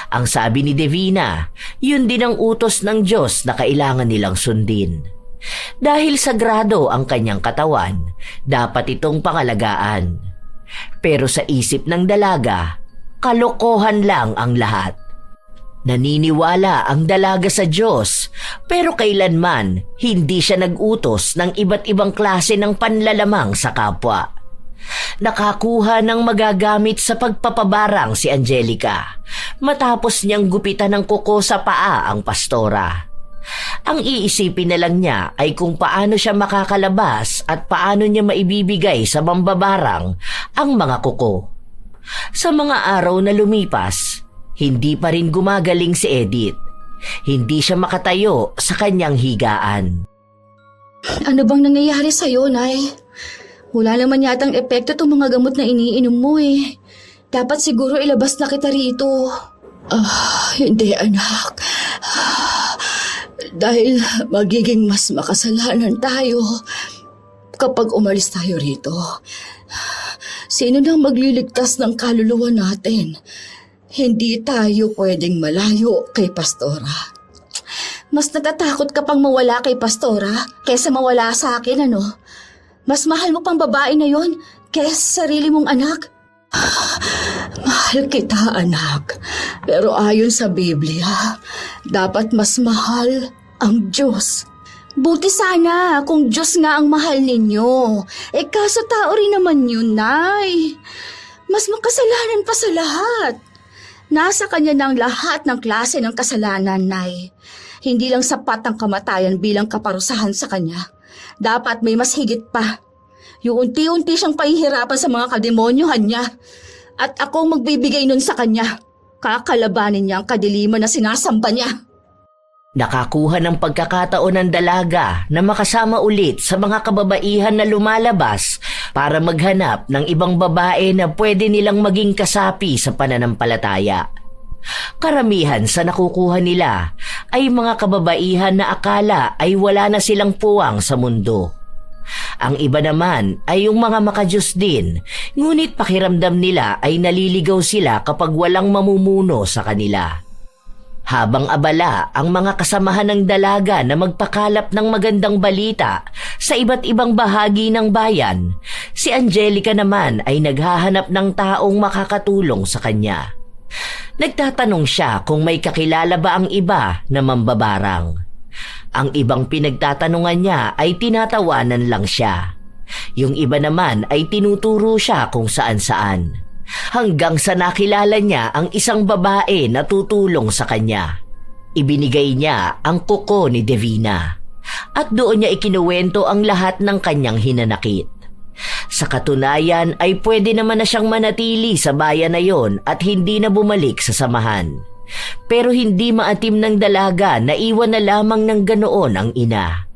Ang sabi ni Divina, yun din ang utos ng Diyos na kailangan nilang sundin. Dahil sagrado ang kanyang katawan, dapat itong pangalagaan. Pero sa isip ng dalaga, kalokohan lang ang lahat. Naniniwala ang dalaga sa Diyos, pero kailanman hindi siya nag-utos ng iba't ibang klase ng panlalamang sa kapwa. Nakakuha ng magagamit sa pagpapabarang si Angelica matapos niyang gupitan ng kuko sa paa ang pastora. Ang iisipin na lang niya ay kung paano siya makakalabas at paano niya maibibigay sa mambabarang ang mga kuko. Sa mga araw na lumipas, hindi pa rin gumagaling si Edith. Hindi siya makatayo sa kanyang higaan. Ano bang nangyayari sa'yo, Nay? Wala naman yatang epekto itong mga gamot na iniinom mo eh. Dapat siguro ilabas na kita rito. Hindi anak. Dahil magiging mas makasalanan tayo kapag umalis tayo rito. Sino nang magliligtas ng kaluluwa natin? Hindi tayo pwedeng malayo kay Pastora. Mas natatakot ka pang mawala kay Pastora kaysa mawala sa akin, ano? Mas mahal mo pang babae na yon kaysa sa sarili mong anak. Mahal kita, anak. Pero ayon sa Biblia, dapat mas mahal ang Diyos. Buti sana kung Diyos nga ang mahal ninyo. Kaso tao rin naman yun, Nay. Mas makasalanan pa sa lahat. Nasa kanya ng lahat ng klase ng kasalanan, Nay. Hindi lang sapat ang kamatayan bilang kaparusahan sa kanya. Dapat may mas higit pa. Yung unti-unti siyang pahihirapan sa mga kademonyohan niya. At akong magbibigay nun sa kanya. Kakalabanin niya ang kadiliman na sinasamba niya. Nakakuha ng pagkakataon ng dalaga na makasama ulit sa mga kababaihan na lumalabas para maghanap ng ibang babae na pwede nilang maging kasapi sa pananampalataya. Karamihan sa nakukuha nila ay mga kababaihan na akala ay wala na silang puwang sa mundo. Ang iba naman ay yung mga makajus din, ngunit pakiramdam nila ay naliligaw sila kapag walang mamumuno sa kanila. Habang abala ang mga kasamahan ng dalaga na magpakalap ng magandang balita sa iba't ibang bahagi ng bayan, si Angelica naman ay naghahanap ng taong makakatulong sa kanya. Nagtatanong siya kung may kakilala ba ang iba na mambabarang. Ang ibang pinagtatanungan niya ay tinatawanan lang siya. Yung iba naman ay tinuturo siya kung saan-saan. Hanggang sa nakilala niya ang isang babae na tutulong sa kanya. Ibinigay niya ang kuko ni Divina at doon niya ikinuwento ang lahat ng kanyang hinanakit. Sa katunayan ay pwede naman na siyang manatili sa bayan na yon at hindi na bumalik sa samahan. Pero hindi maatim ng dalaga na iwan na lamang ng ganoon ang ina.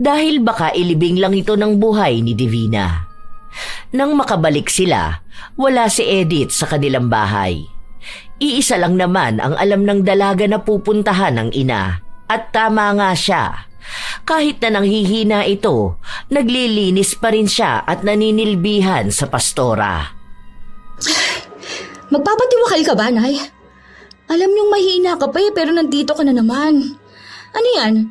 Dahil baka ilibing lang ito ng buhay ni Divina. Nang makabalik sila, wala si Edith sa kanilang bahay. Iisa lang naman ang alam ng dalaga na pupuntahan ng ina. At tama nga siya. Kahit na nanghihina ito, naglilinis pa rin siya at naninilbihan sa pastora. Magpapatiwakal ka ba, Nay? Alam niyong mahina ka pa pero nandito ka na naman. Ano yan?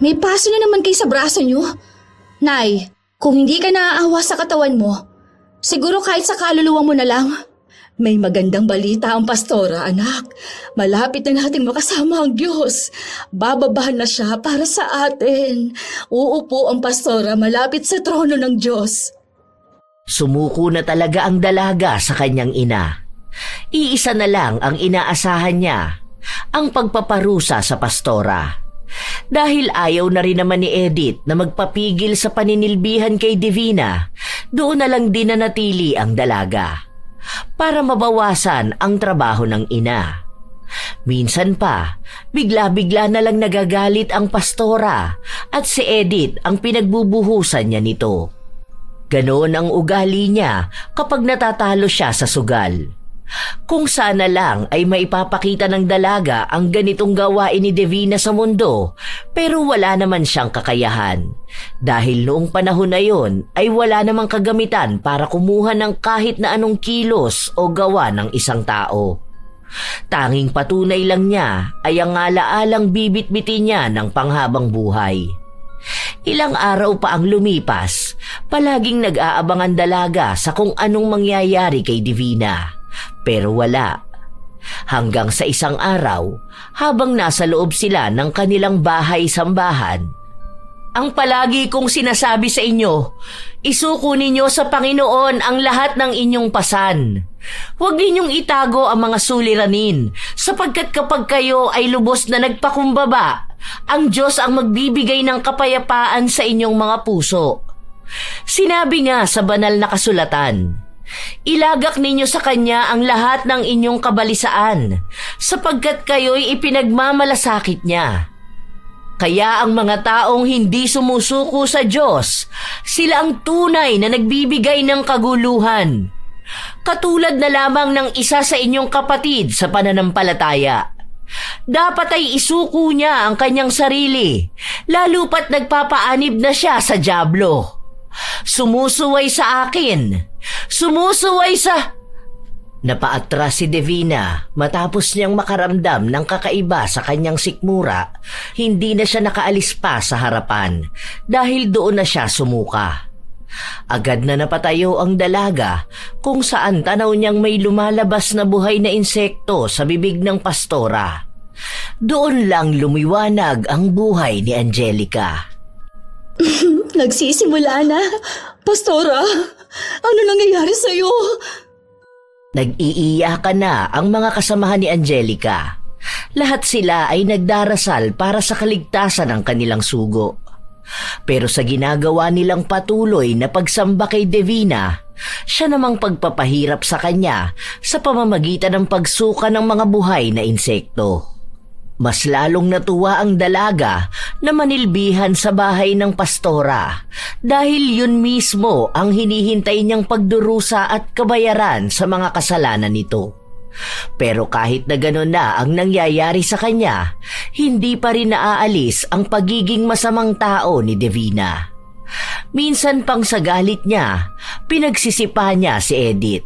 May paso na naman kayo sa braso niyo? Nay, kung hindi ka naaawa sa katawan mo, siguro kahit sa kaluluwa mo na lang. May magandang balita ang Pastora, anak. Malapit na nating makasama ang Diyos. Bababahan na siya para sa atin. Uupo ang Pastora malapit sa trono ng Diyos. Sumuko na talaga ang dalaga sa kanyang ina. Iisa na lang ang inaasahan niya, ang pagpaparusa sa pastora. Dahil ayaw na rin naman ni Edith na magpapigil sa paninilbihan kay Divina, doon na lang din nanatili ang dalaga para mabawasan ang trabaho ng ina. Minsan pa, bigla-bigla na lang nagagalit ang pastora at si Edith ang pinagbubuhusan niya nito. Ganon ang ugali niya kapag natatalo siya sa sugal. Kung sana lang ay maipapakita ng dalaga ang ganitong gawain ni Divina sa mundo, pero wala naman siyang kakayahan. Dahil noong panahon na yon ay wala namang kagamitan para kumuha ng kahit na anong kilos o gawa ng isang tao. Tanging patunay lang niya ay ang alaalang bibit-bitin niya ng panghabang buhay. Ilang araw pa ang lumipas, palaging nag-aabangan dalaga sa kung anong mangyayari kay Divina. Pero wala. Hanggang sa isang araw, habang nasa loob sila ng kanilang bahay-sambahan, Ang palagi kong sinasabi sa inyo, isuko ninyo sa Panginoon ang lahat ng inyong pasan. Huwag ninyong itago ang mga suliranin, sapagkat kapag kayo ay lubos na nagpakumbaba, ang Diyos ang magbibigay ng kapayapaan sa inyong mga puso. Sinabi nga sa banal na kasulatan, ilagak ninyo sa Kanya ang lahat ng inyong kabalisaan, sapagkat kayo'y ipinagmamalasakit niya. Kaya ang mga taong hindi sumusuko sa Diyos, sila ang tunay na nagbibigay ng kaguluhan. Katulad na lamang ng isa sa inyong kapatid sa pananampalataya. Dapat ay isuko niya ang kanyang sarili, lalo pat nagpapaanib na siya sa dyablo. Sumusuway sa akin, sumusuway sa... Napaatras si Divina matapos niyang makaramdam ng kakaiba sa kanyang sikmura. Hindi na siya nakaalis pa sa harapan dahil doon na siya sumuka. Agad na napatayo ang dalaga kung saan tanaw niyang may lumalabas na buhay na insekto sa bibig ng pastora. Doon lang lumiwanag ang buhay ni Angelica. Nagsisimula na. Pastora, ano nangyayari sa'yo? Nag-iiyakan na ang mga kasamahan ni Angelica. Lahat sila ay nagdarasal para sa kaligtasan ng kanilang sugo. Pero sa ginagawa nilang patuloy na pagsamba kay Divina, siya namang pagpapahirap sa kanya sa pamamagitan ng pagsuka ng mga buhay na insekto. Mas lalong natuwa ang dalaga na manilbihan sa bahay ng pastora dahil yun mismo ang hinihintay niyang pagdurusa at kabayaran sa mga kasalanan nito. Pero kahit na gano'n na ang nangyayari sa kanya, hindi pa rin naaalis ang pagiging masamang tao ni Divina. Minsan pang sa galit niya, pinagsisipa niya si Edith.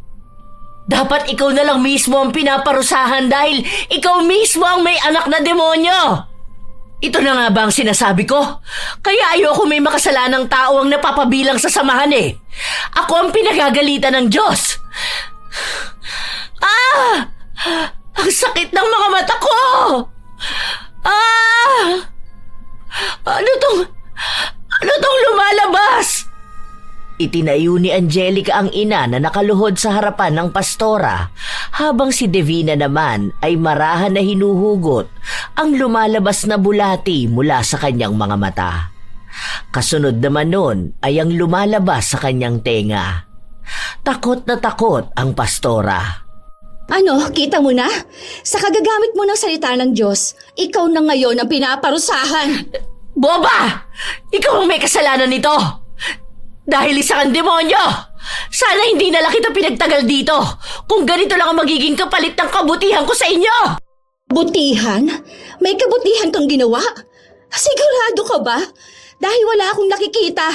Dapat ikaw na lang mismo ang pinaparusahan dahil ikaw mismo ang may anak na demonyo. Ito na nga ba ang sinasabi ko? Kaya ayoko may makasalanang tao ang napapabilang sa samahan eh. Ako ang pinagagalitan ng Diyos. Ang sakit ng mga mata ko! Ano tong lumalabas? Itinayo ni Angelica ang ina na nakaluhod sa harapan ng pastora habang si Divina naman ay marahan na hinuhugot ang lumalabas na bulati mula sa kanyang mga mata. Kasunod naman nun ay ang lumalabas sa kanyang tenga. Takot na takot ang pastora. Ano, kita mo na? Sa kagagamit mo ng salita ng Diyos, ikaw na ngayon ang pinaparusahan. Boba! Ikaw ang may kasalanan nito! Dahil isa kang demonyo! Sana hindi na lang kita pinagtagal dito kung ganito lang ang magiging kapalit ng kabutihan ko sa inyo! Butihan? May kabutihan kang ginawa? Sigurado ka ba? Dahil wala akong nakikita.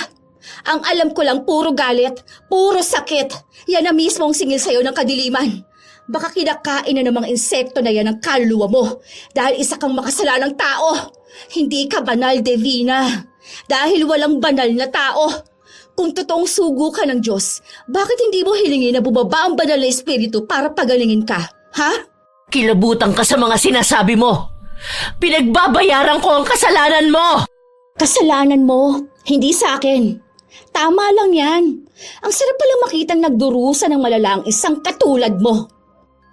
Ang alam ko lang puro galit, puro sakit. Yan na mismo ang singil sa'yo ng kadiliman. Baka kinakain na namang insekto na yan ang kaluluwa mo dahil isa kang makasalanang tao. Hindi ka banal, Divina. Dahil walang banal na tao. Kung totoong sugo ka ng Diyos, bakit hindi mo hilingin na bumaba ang banal na espiritu para pagalingin ka? Ha? Kilabutan ka sa mga sinasabi mo. Pinagbabayaran ko ang kasalanan mo. Kasalanan mo, hindi sa akin. Tama lang yan. Ang sarap palang makitang nagdurusa ng malala ang isang katulad mo.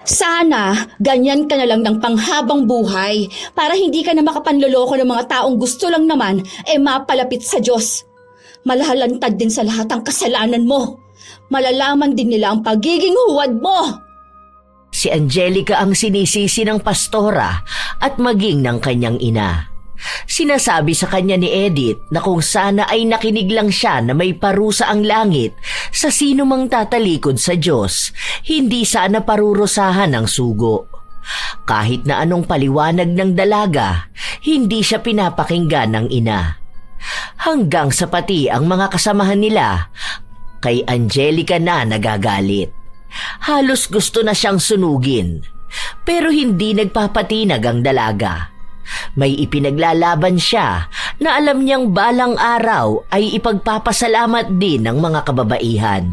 Sana ganyan ka na lang ng panghabang buhay para hindi ka na makapanloloko ng mga taong gusto lang naman mapalapit sa Diyos. Malahalantad din sa lahat ang kasalanan mo. Malalaman din nila ang pagiging huwad mo. Si Angelica ang sinisisi ng pastora at maging ng kanyang ina. Sinasabi sa kanya ni Edith na kung sana ay nakinig lang siya na may parusa ang langit sa sino mang tatalikod sa Diyos, hindi sana parurusahan ang sugo. Kahit na anong paliwanag ng dalaga, hindi siya pinapakinggan ng ina. Hanggang sa pati ang mga kasamahan nila, kay Angelica na nagagalit. Halos gusto na siyang sunugin, pero hindi nagpapatinag ang dalaga. May ipinaglalaban siya na alam niyang balang araw ay ipagpapasalamat din ng mga kababaihan.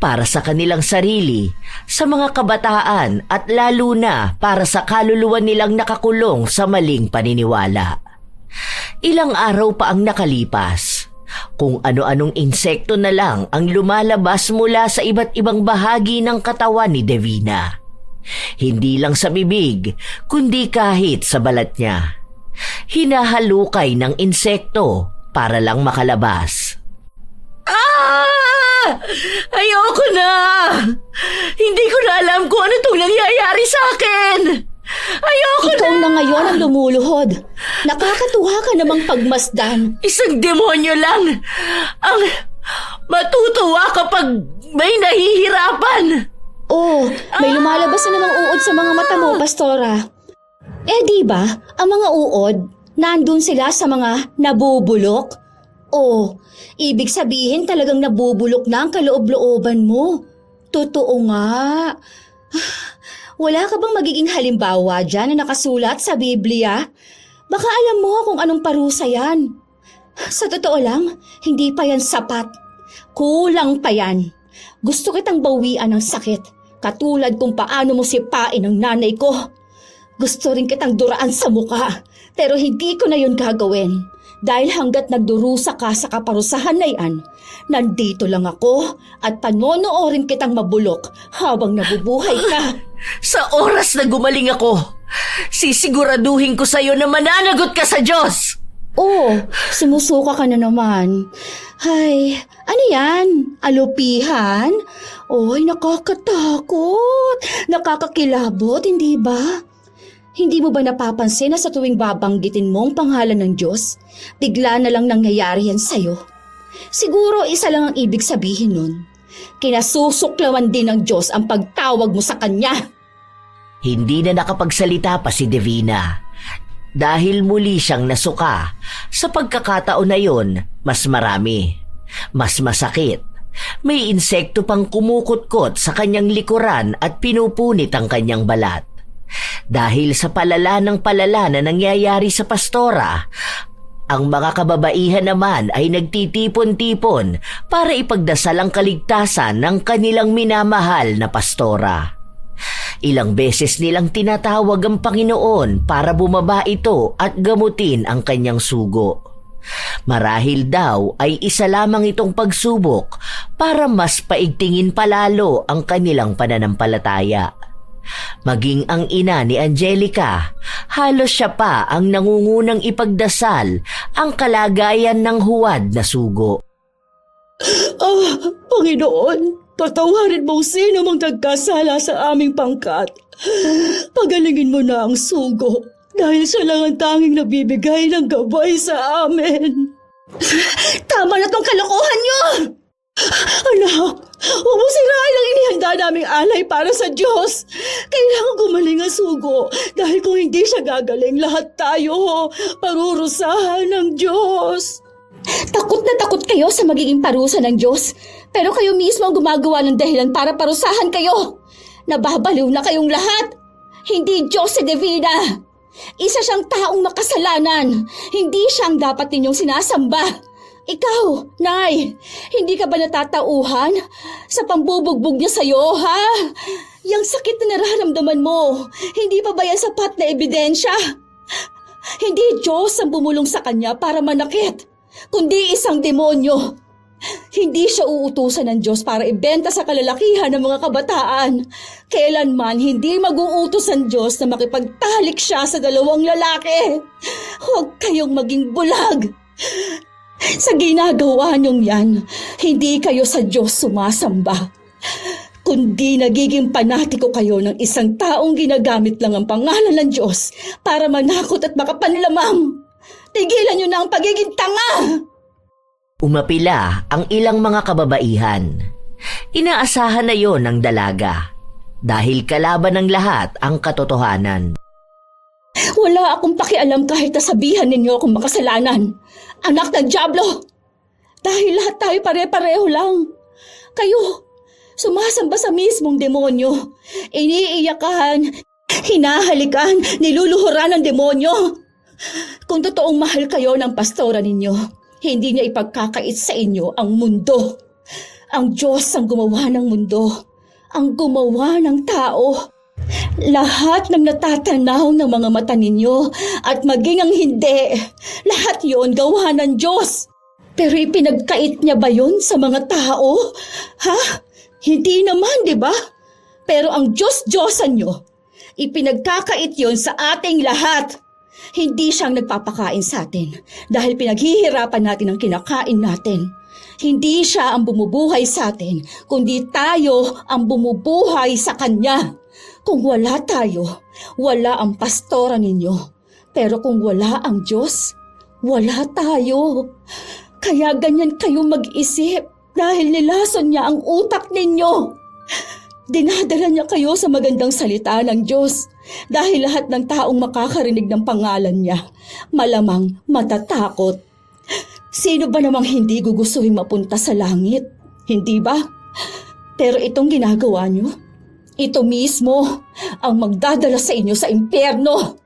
Para sa kanilang sarili, sa mga kabataan at lalo na para sa kaluluwa nilang nakakulong sa maling paniniwala. Ilang araw pa ang nakalipas. Kung ano-anong insekto na lang ang lumalabas mula sa iba't ibang bahagi ng katawan ni Davina. Hindi lang sa bibig, kundi kahit sa balat niya. Hinahalukay ng insekto para lang makalabas. Ah! Ayoko na! Hindi ko na alam kung ano itong nangyayari sa akin! Ayoko na! Ikaw na ngayon ang lumuluhod. Nakakatuwa ka namang pagmasdan. Isang demonyo lang ang matutuwa kapag may nahihirapan. Oh, may lumalabas na namang uod sa mga mata mo, Pastora. Eh di ba, ang mga uod, nandun sila sa mga nabubulok? Oh, ibig sabihin talagang nabubulok na ang kaloob-looban mo. Totoo nga. Wala ka bang magiging halimbawa dyan na nakasulat sa Biblia? Baka alam mo kung anong parusa yan. Sa totoo lang, hindi pa yan sapat. Kulang pa yan. Gusto kitang bawian ng sakit, katulad kung paano mo sipain ang nanay ko. Gusto rin kitang duraan sa muka, pero hindi ko na yun gagawin. Dahil hanggat nagdurusa ka sa kaparusahan na yan, nandito lang ako at panonoorin kitang mabulok habang nabubuhay ka. Sa oras na gumaling ako, sisiguraduhin ko sa'yo na mananagot ka sa Diyos. Oh, sumusuka ka na naman. Ay, ano yan? Alupihan? Oy, nakakatakot. Nakakakilabot, hindi ba? Hindi mo ba napapansin na sa tuwing babanggitin mo ang pangalan ng Diyos, bigla na lang nangyayari yan sa'yo? Siguro isa lang ang ibig sabihin nun. Kinasusuklawan din ng Diyos ang pagtawag mo sa Kanya. Hindi na nakapagsalita pa si Davina. Dahil muli siyang nasuka, sa pagkakataon na yon, mas marami. Mas masakit. May insekto pang kumukutkot sa kanyang likuran at pinupunit ang kanyang balat. Dahil sa palala na nangyayari sa pastora, ang mga kababaihan naman ay nagtitipon-tipon para ipagdasal ang kaligtasan ng kanilang minamahal na pastora. Ilang beses nilang tinatawag ang Panginoon para bumaba ito at gamutin ang kanyang sugo. Marahil daw ay isa lamang itong pagsubok para mas paigtingin palalo ang kanilang pananampalataya. Maging ang ina ni Angelica, halos siya pa ang nangungunang ipagdasal ang kalagayan ng huwad na sugo. Panginoon, patawarin mo sino mang nagkasala sa aming pangkat. Pagalingin mo na ang sugo dahil siya lang ang tanging nabibigay ng gabay sa amin. Tama na tong kalokohan niyo! Anak, huwag mo sirain ang inihanda naming alay para sa Diyos. Kailangan gumaling ang sugo dahil kung hindi siya gagaling, lahat tayo parurusahan ng Diyos. Takot na takot kayo sa magiging parusa ng Diyos, pero kayo mismo ang gumagawa ng dahilan para parusahan kayo. Nababaliw na kayong lahat. Hindi Diyos si Davina. Isa siyang taong makasalanan. Hindi siyang dapat ninyong sinasamba. Ikaw, Nay, hindi ka ba natatauhan sa pambubugbog niya sa'yo, ha? Yang sakit na nararamdaman mo, hindi pa ba yan sapat na ebidensya? Hindi Diyos ang bumulong sa kanya para manakit, kundi isang demonyo. Hindi siya uutusan ng Diyos para ibenta sa kalalakihan ng mga kabataan. Kailanman hindi mag-uutos ang Diyos na makipagtalik siya sa dalawang lalaki. Huwag kayong maging bulag. Sa ginagawa niyong yan, hindi kayo sa Diyos sumasamba, kundi nagiging panatiko kayo ng isang taong ginagamit lang ang pangalan ng Diyos para manakot at makapanlamang. Tigilan niyo na ang pagiging tanga! Umapila ang ilang mga kababaihan. Inaasahan na yon ng dalaga dahil kalaban ng lahat ang katotohanan. Wala akong pakialam kahit nasabihan ninyo akong makasalanan. Anak ng Diablo! Dahil lahat tayo pare-pareho lang. Kayo, sumasamba sa mismong demonyo. Iniiyakan, hinahalikan, niluluhuran ng demonyo. Kung totoong mahal kayo ng pastora ninyo, hindi niya ipagkakait sa inyo ang mundo. Ang Diyos ang gumawa ng mundo, ang gumawa ng tao. Lahat ng natatanaw ng mga mata ninyo at maging ang hindi, lahat yon gawa ng Diyos. Pero ipinagkait niya ba yon sa mga tao? Ha? Hindi naman, di ba? Pero ang Diyos-Diyosan nyo, ipinagkakait yon sa ating lahat. Hindi siyang nagpapakain sa atin dahil pinaghihirapan natin ang kinakain natin. Hindi siya ang bumubuhay sa atin, kundi tayo ang bumubuhay sa Kanya. Kung wala tayo, wala ang pastora ninyo. Pero kung wala ang Diyos, wala tayo. Kaya ganyan kayo mag-isip dahil nilason niya ang utak ninyo. Dinadala niya kayo sa magandang salita ng Diyos dahil lahat ng taong makakarinig ng pangalan niya, malamang matatakot. Sino ba namang hindi gugustuhin mapunta sa langit? Hindi ba? Pero itong ginagawa niyo, ito mismo ang magdadala sa inyo sa impyerno.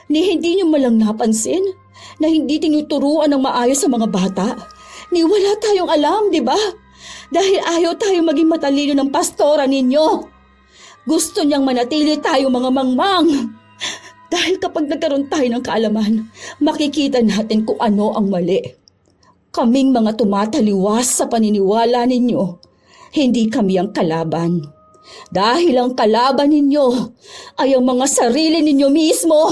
Ni hindi niyo malang napansin na hindi tinuturuan ng maayos sa mga bata. Ni wala tayong alam, di ba? Dahil ayaw tayo maging matalino ng pastora ninyo. Gusto niyang manatili tayo mga mangmang. Dahil kapag nagkaroon tayo ng kaalaman, makikita natin kung ano ang mali. Kaming mga tumataliwas sa paniniwala ninyo, hindi kami ang kalaban. Dahil ang kalaban ninyo ay ang mga sarili ninyo mismo,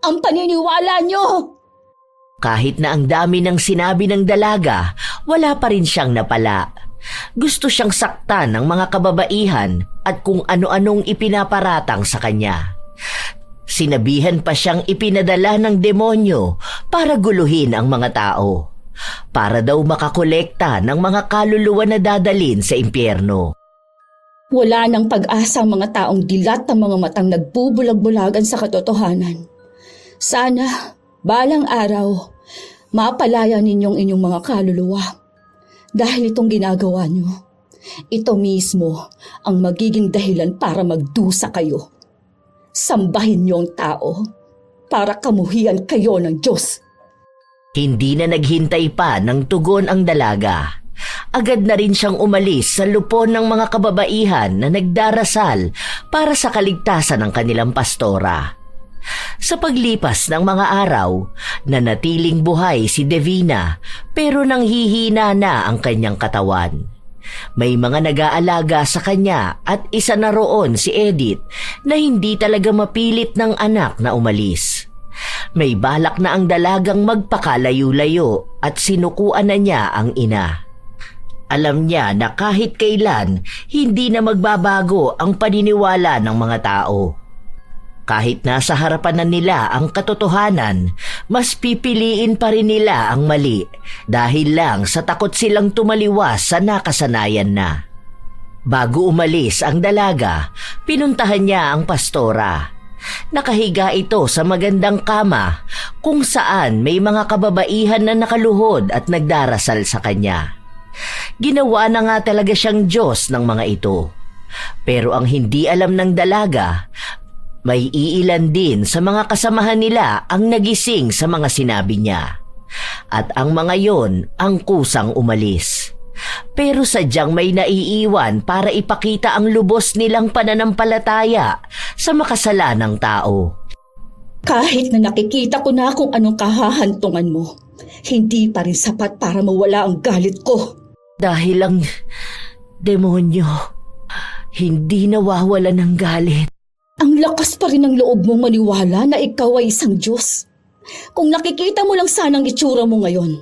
ang paniniwala nyo. Kahit na ang dami ng sinabi ng dalaga, wala pa rin siyang napala. Gusto siyang saktan ng mga kababaihan at kung ano-anong ipinaparatang sa kanya. Sinabihan pa siyang ipinadala ng demonyo para guluhin ang mga tao. Para daw makakolekta ng mga kaluluwa na dadalhin sa impyerno. Wala nang pag-asa ang mga taong dilat ng mga matang nagbubulag-bulagan sa katotohanan. Sana, balang araw, mapalaya ninyong inyong mga kaluluwa. Dahil itong ginagawa nyo, ito mismo ang magiging dahilan para magdusa kayo. Sambahin niyo ang tao para kamuhian kayo ng Diyos. Hindi na naghintay pa ng tugon ang dalaga. Agad na rin siyang umalis sa lupon ng mga kababaihan na nagdarasal para sa kaligtasan ng kanilang pastora. Sa paglipas ng mga araw, nanatiling buhay si Divina pero nanghihina na ang kanyang katawan. May mga nag-aalaga sa kanya at isa na roon si Edith na hindi talaga mapilit ng anak na umalis. May balak na ang dalagang magpakalayo-layo at sinukuan na niya ang ina. Alam niya na kahit kailan, hindi na magbabago ang paniniwala ng mga tao. Kahit nasa harapan na nila ang katotohanan, mas pipiliin pa rin nila ang mali dahil lang sa takot silang tumaliwas sa nakasanayan na. Bago umalis ang dalaga, pinuntahan niya ang pastora. Nakahiga ito sa magandang kama kung saan may mga kababaihan na nakaluhod at nagdarasal sa kanya. Ginawa na nga talaga siyang Diyos ng mga ito. Pero ang hindi alam ng dalaga, may iilan din sa mga kasamahan nila ang nagising sa mga sinabi niya. At ang mga yon ang kusang umalis. Pero sadyang may naiiwan para ipakita ang lubos nilang pananampalataya sa makasalanang tao. Kahit na nakikita ko na kung anong kahahantungan mo, hindi pa rin sapat para mawala ang galit ko. Dahil ang demonyo hindi nawawala ng galit. Ang lakas pa rin ng loob mong maniwala na ikaw ay isang Diyos. Kung nakikita mo lang sanang itsura mo ngayon,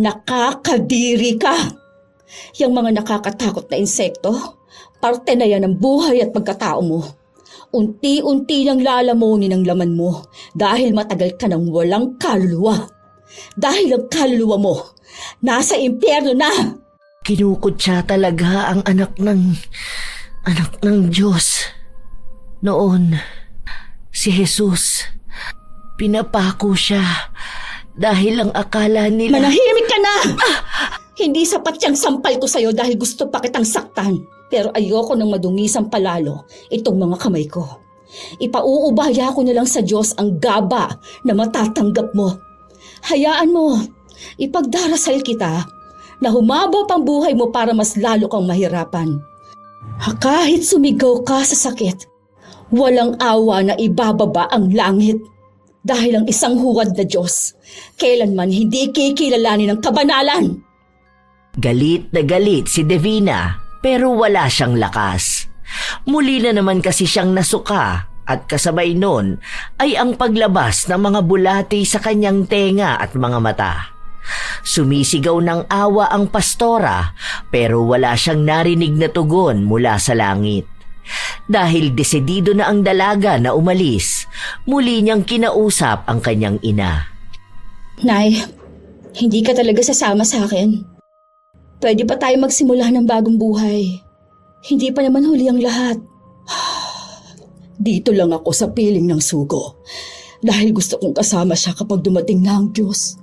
nakakadiri ka. Yang mga nakakatakot na insekto, parte na yan ng buhay at pagkatao mo. Unti-unti nang lalamunin ang laman mo dahil matagal ka nang walang kaluluwa. Dahil ang kaluluwa mo, nasa impyerno na. Kinukutsa talaga ang anak ng Diyos. Noon, si Jesus, pinapako siya dahil ang akala nila... Manahimik ka na! Hindi sapat yung sampal ko sa'yo dahil gusto pa kitang saktan. Pero ayoko nang madungisan palalo itong mga kamay ko. Ipauubaya ko na lang sa Diyos ang gaba na matatanggap mo. Hayaan mo, ipagdarasal kita na humaba pang buhay mo para mas lalo kang mahirapan. Kahit sumigaw ka sa sakit, Walang awa na ibababa ang langit dahil ang isang huwad na Diyos kailanman hindi kikilalanin ng kabanalan. Galit na galit si Divina pero wala siyang lakas. Muli na naman kasi siyang nasuka at kasabay nun ay ang paglabas ng mga bulati sa kanyang tenga at mga mata. Sumisigaw ng awa ang pastora pero wala siyang narinig na tugon mula sa langit. Dahil desidido na ang dalaga na umalis, muli niyang kinausap ang kanyang ina. Nay, hindi ka talaga sasama sa akin. Pwede pa tayo magsimula ng bagong buhay. Hindi pa naman huli ang lahat. Dito lang ako sa piling ng sugo dahil gusto kong kasama siya kapag dumating na ang Diyos.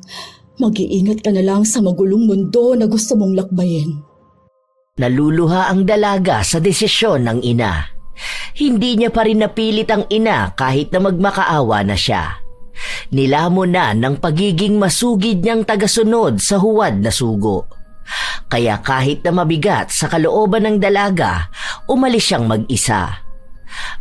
Mag-iingat ka na lang sa magulong mundo na gusto mong lakbayin. Naluluha ang dalaga sa desisyon ng ina. Hindi niya pa rin napilit ang ina kahit na magmakaawa na siya. Nilamon na ng pagiging masugid niyang tagasunod sa huwad na sugo. Kaya kahit na mabigat sa kalooban ng dalaga, umalis siyang mag-isa.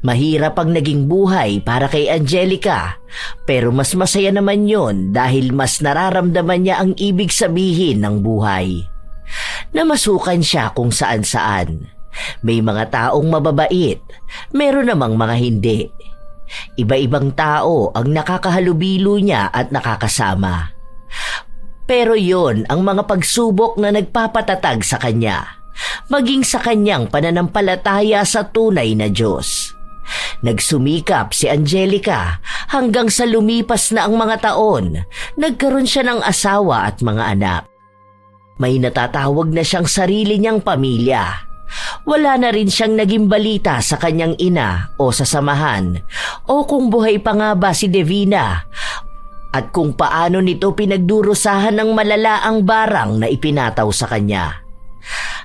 Mahirap ang naging buhay para kay Angelica, pero mas masaya naman yon dahil mas nararamdaman niya ang ibig sabihin ng buhay. Namasukan siya kung saan-saan. May mga taong mababait, meron namang mga hindi. Iba-ibang tao ang nakakahalubilo niya at nakakasama. Pero yon ang mga pagsubok na nagpapatatag sa kanya, maging sa kanyang pananampalataya sa tunay na Diyos. Nagsumikap si Angelica hanggang sa lumipas na ang mga taon, nagkaroon siya ng asawa at mga anak. May natatawag na siyang sarili niyang pamilya. Wala na rin siyang naging balita sa kanyang ina o sa samahan o kung buhay pa nga ba si Divina at kung paano nito pinagdurusahan ng malala ang barang na ipinataw sa kanya.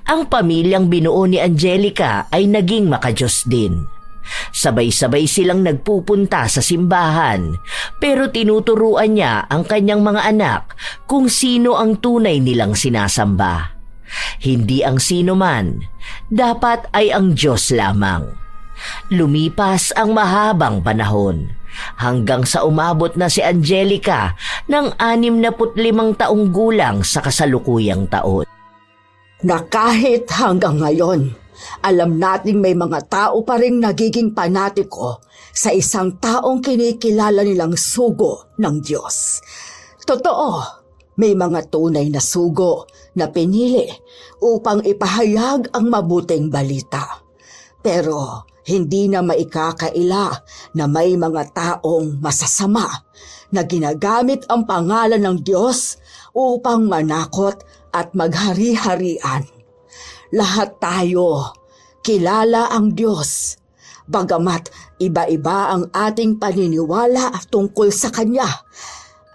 Ang pamilyang binuo ni Angelica ay naging makadiyos din. Sabay-sabay silang nagpupunta sa simbahan pero tinuturuan niya ang kanyang mga anak kung sino ang tunay nilang sinasamba. Hindi ang sino man, dapat ay ang Diyos lamang. Lumipas ang mahabang panahon hanggang sa umabot na si Angelica ng 65 taong gulang sa kasalukuyang taon. Na kahit hanggang ngayon, alam nating may mga tao pa ring nagiging panatiko sa isang taong kinikilala nilang sugo ng Diyos. Totoo, may mga tunay na sugo na pinili upang ipahayag ang mabuting balita. Pero hindi na maikakaila na may mga taong masasama na ginagamit ang pangalan ng Diyos upang manakot at maghari-harian. Lahat tayo kilala ang Diyos, bagamat iba-iba ang ating paniniwala tungkol sa Kanya.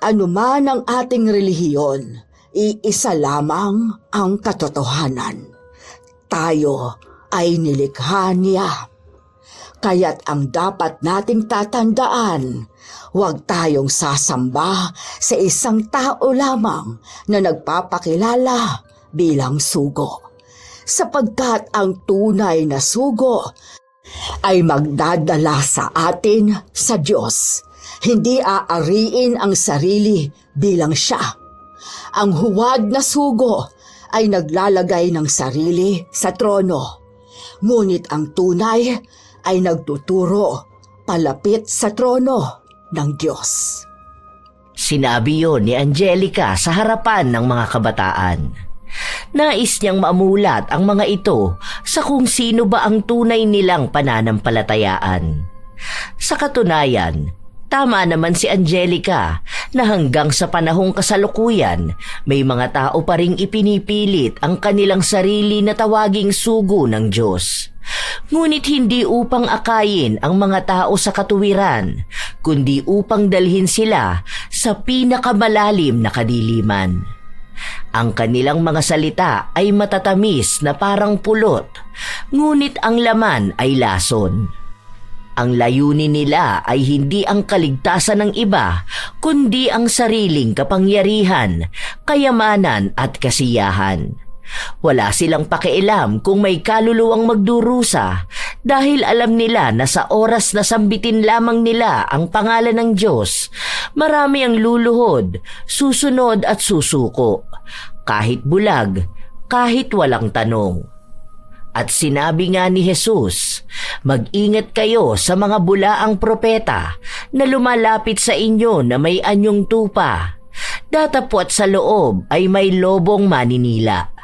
Ano man ang ating relihiyon, iisa lamang ang katotohanan. Tayo ay nilikha niya. Kaya't ang dapat nating tatandaan, huwag tayong sasamba sa isang tao lamang na nagpapakilala bilang sugo. Sapagkat ang tunay na sugo ay magdadala sa atin sa Diyos. Hindi aariin ang sarili bilang siya. Ang huwad na sugo ay naglalagay ng sarili sa trono. Ngunit ang tunay ay nagtuturo palapit sa trono ng Diyos. Sinabi yon ni Angelica sa harapan ng mga kabataan. Nais niyang maamulat ang mga ito sa kung sino ba ang tunay nilang pananampalatayaan. Sa katunayan, tama naman si Angelica na hanggang sa panahong kasalukuyan, may mga tao pa ring ipinipilit ang kanilang sarili na tawaging sugo ng Diyos. Ngunit hindi upang akayin ang mga tao sa katuwiran, kundi upang dalhin sila sa pinakamalalim na kadiliman. Ang kanilang mga salita ay matatamis na parang pulot, ngunit ang laman ay lason. Ang layunin nila ay hindi ang kaligtasan ng iba, kundi ang sariling kapangyarihan, kayamanan at kasiyahan. Wala silang pakialam kung may kaluluwang magdurusa Dahil alam nila na sa oras na sambitin lamang nila ang pangalan ng Diyos, marami ang luluhod, susunod at susuko, kahit bulag, kahit walang tanong. At sinabi nga ni Jesus, mag-ingat kayo sa mga bulaang propeta na lumalapit sa inyo na may anyong tupa. Datapwat sa loob ay may lobong maninila.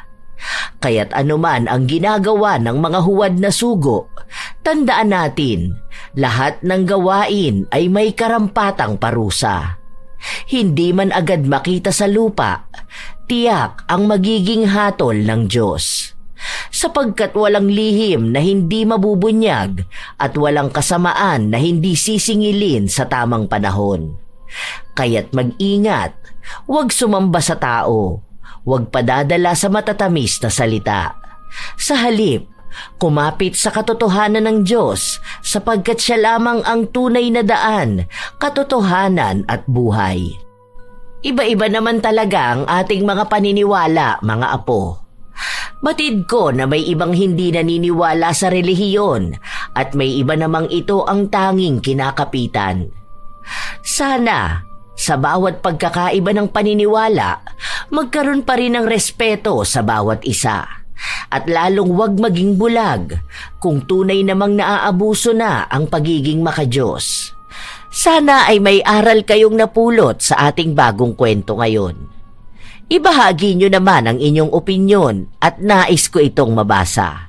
Kaya't anuman ang ginagawa ng mga huwad na sugo, tandaan natin, lahat ng gawain ay may karampatang parusa. Hindi man agad makita sa lupa, tiyak ang magiging hatol ng Diyos. Sapagkat walang lihim na hindi mabubunyag at walang kasamaan na hindi sisingilin sa tamang panahon. Kaya't mag-ingat, huwag sumamba sa tao, huwag padadala sa matatamis na salita. Sa halip, kumapit sa katotohanan ng Diyos sapagkat siya lamang ang tunay na daan, katotohanan at buhay. Iba-iba naman talaga ang ating mga paniniwala, mga apo. Batid ko na may ibang hindi naniniwala sa relihiyon at may iba namang ito ang tanging kinakapitan. Sana, sa bawat pagkakaiba ng paniniwala, magkaroon pa rin ng respeto sa bawat isa. At lalong wag maging bulag kung tunay namang naaabuso na ang pagiging makadiyos. Sana ay may aral kayong napulot sa ating bagong kwento ngayon. Ibahagi nyo naman ang inyong opinyon at nais ko itong mabasa.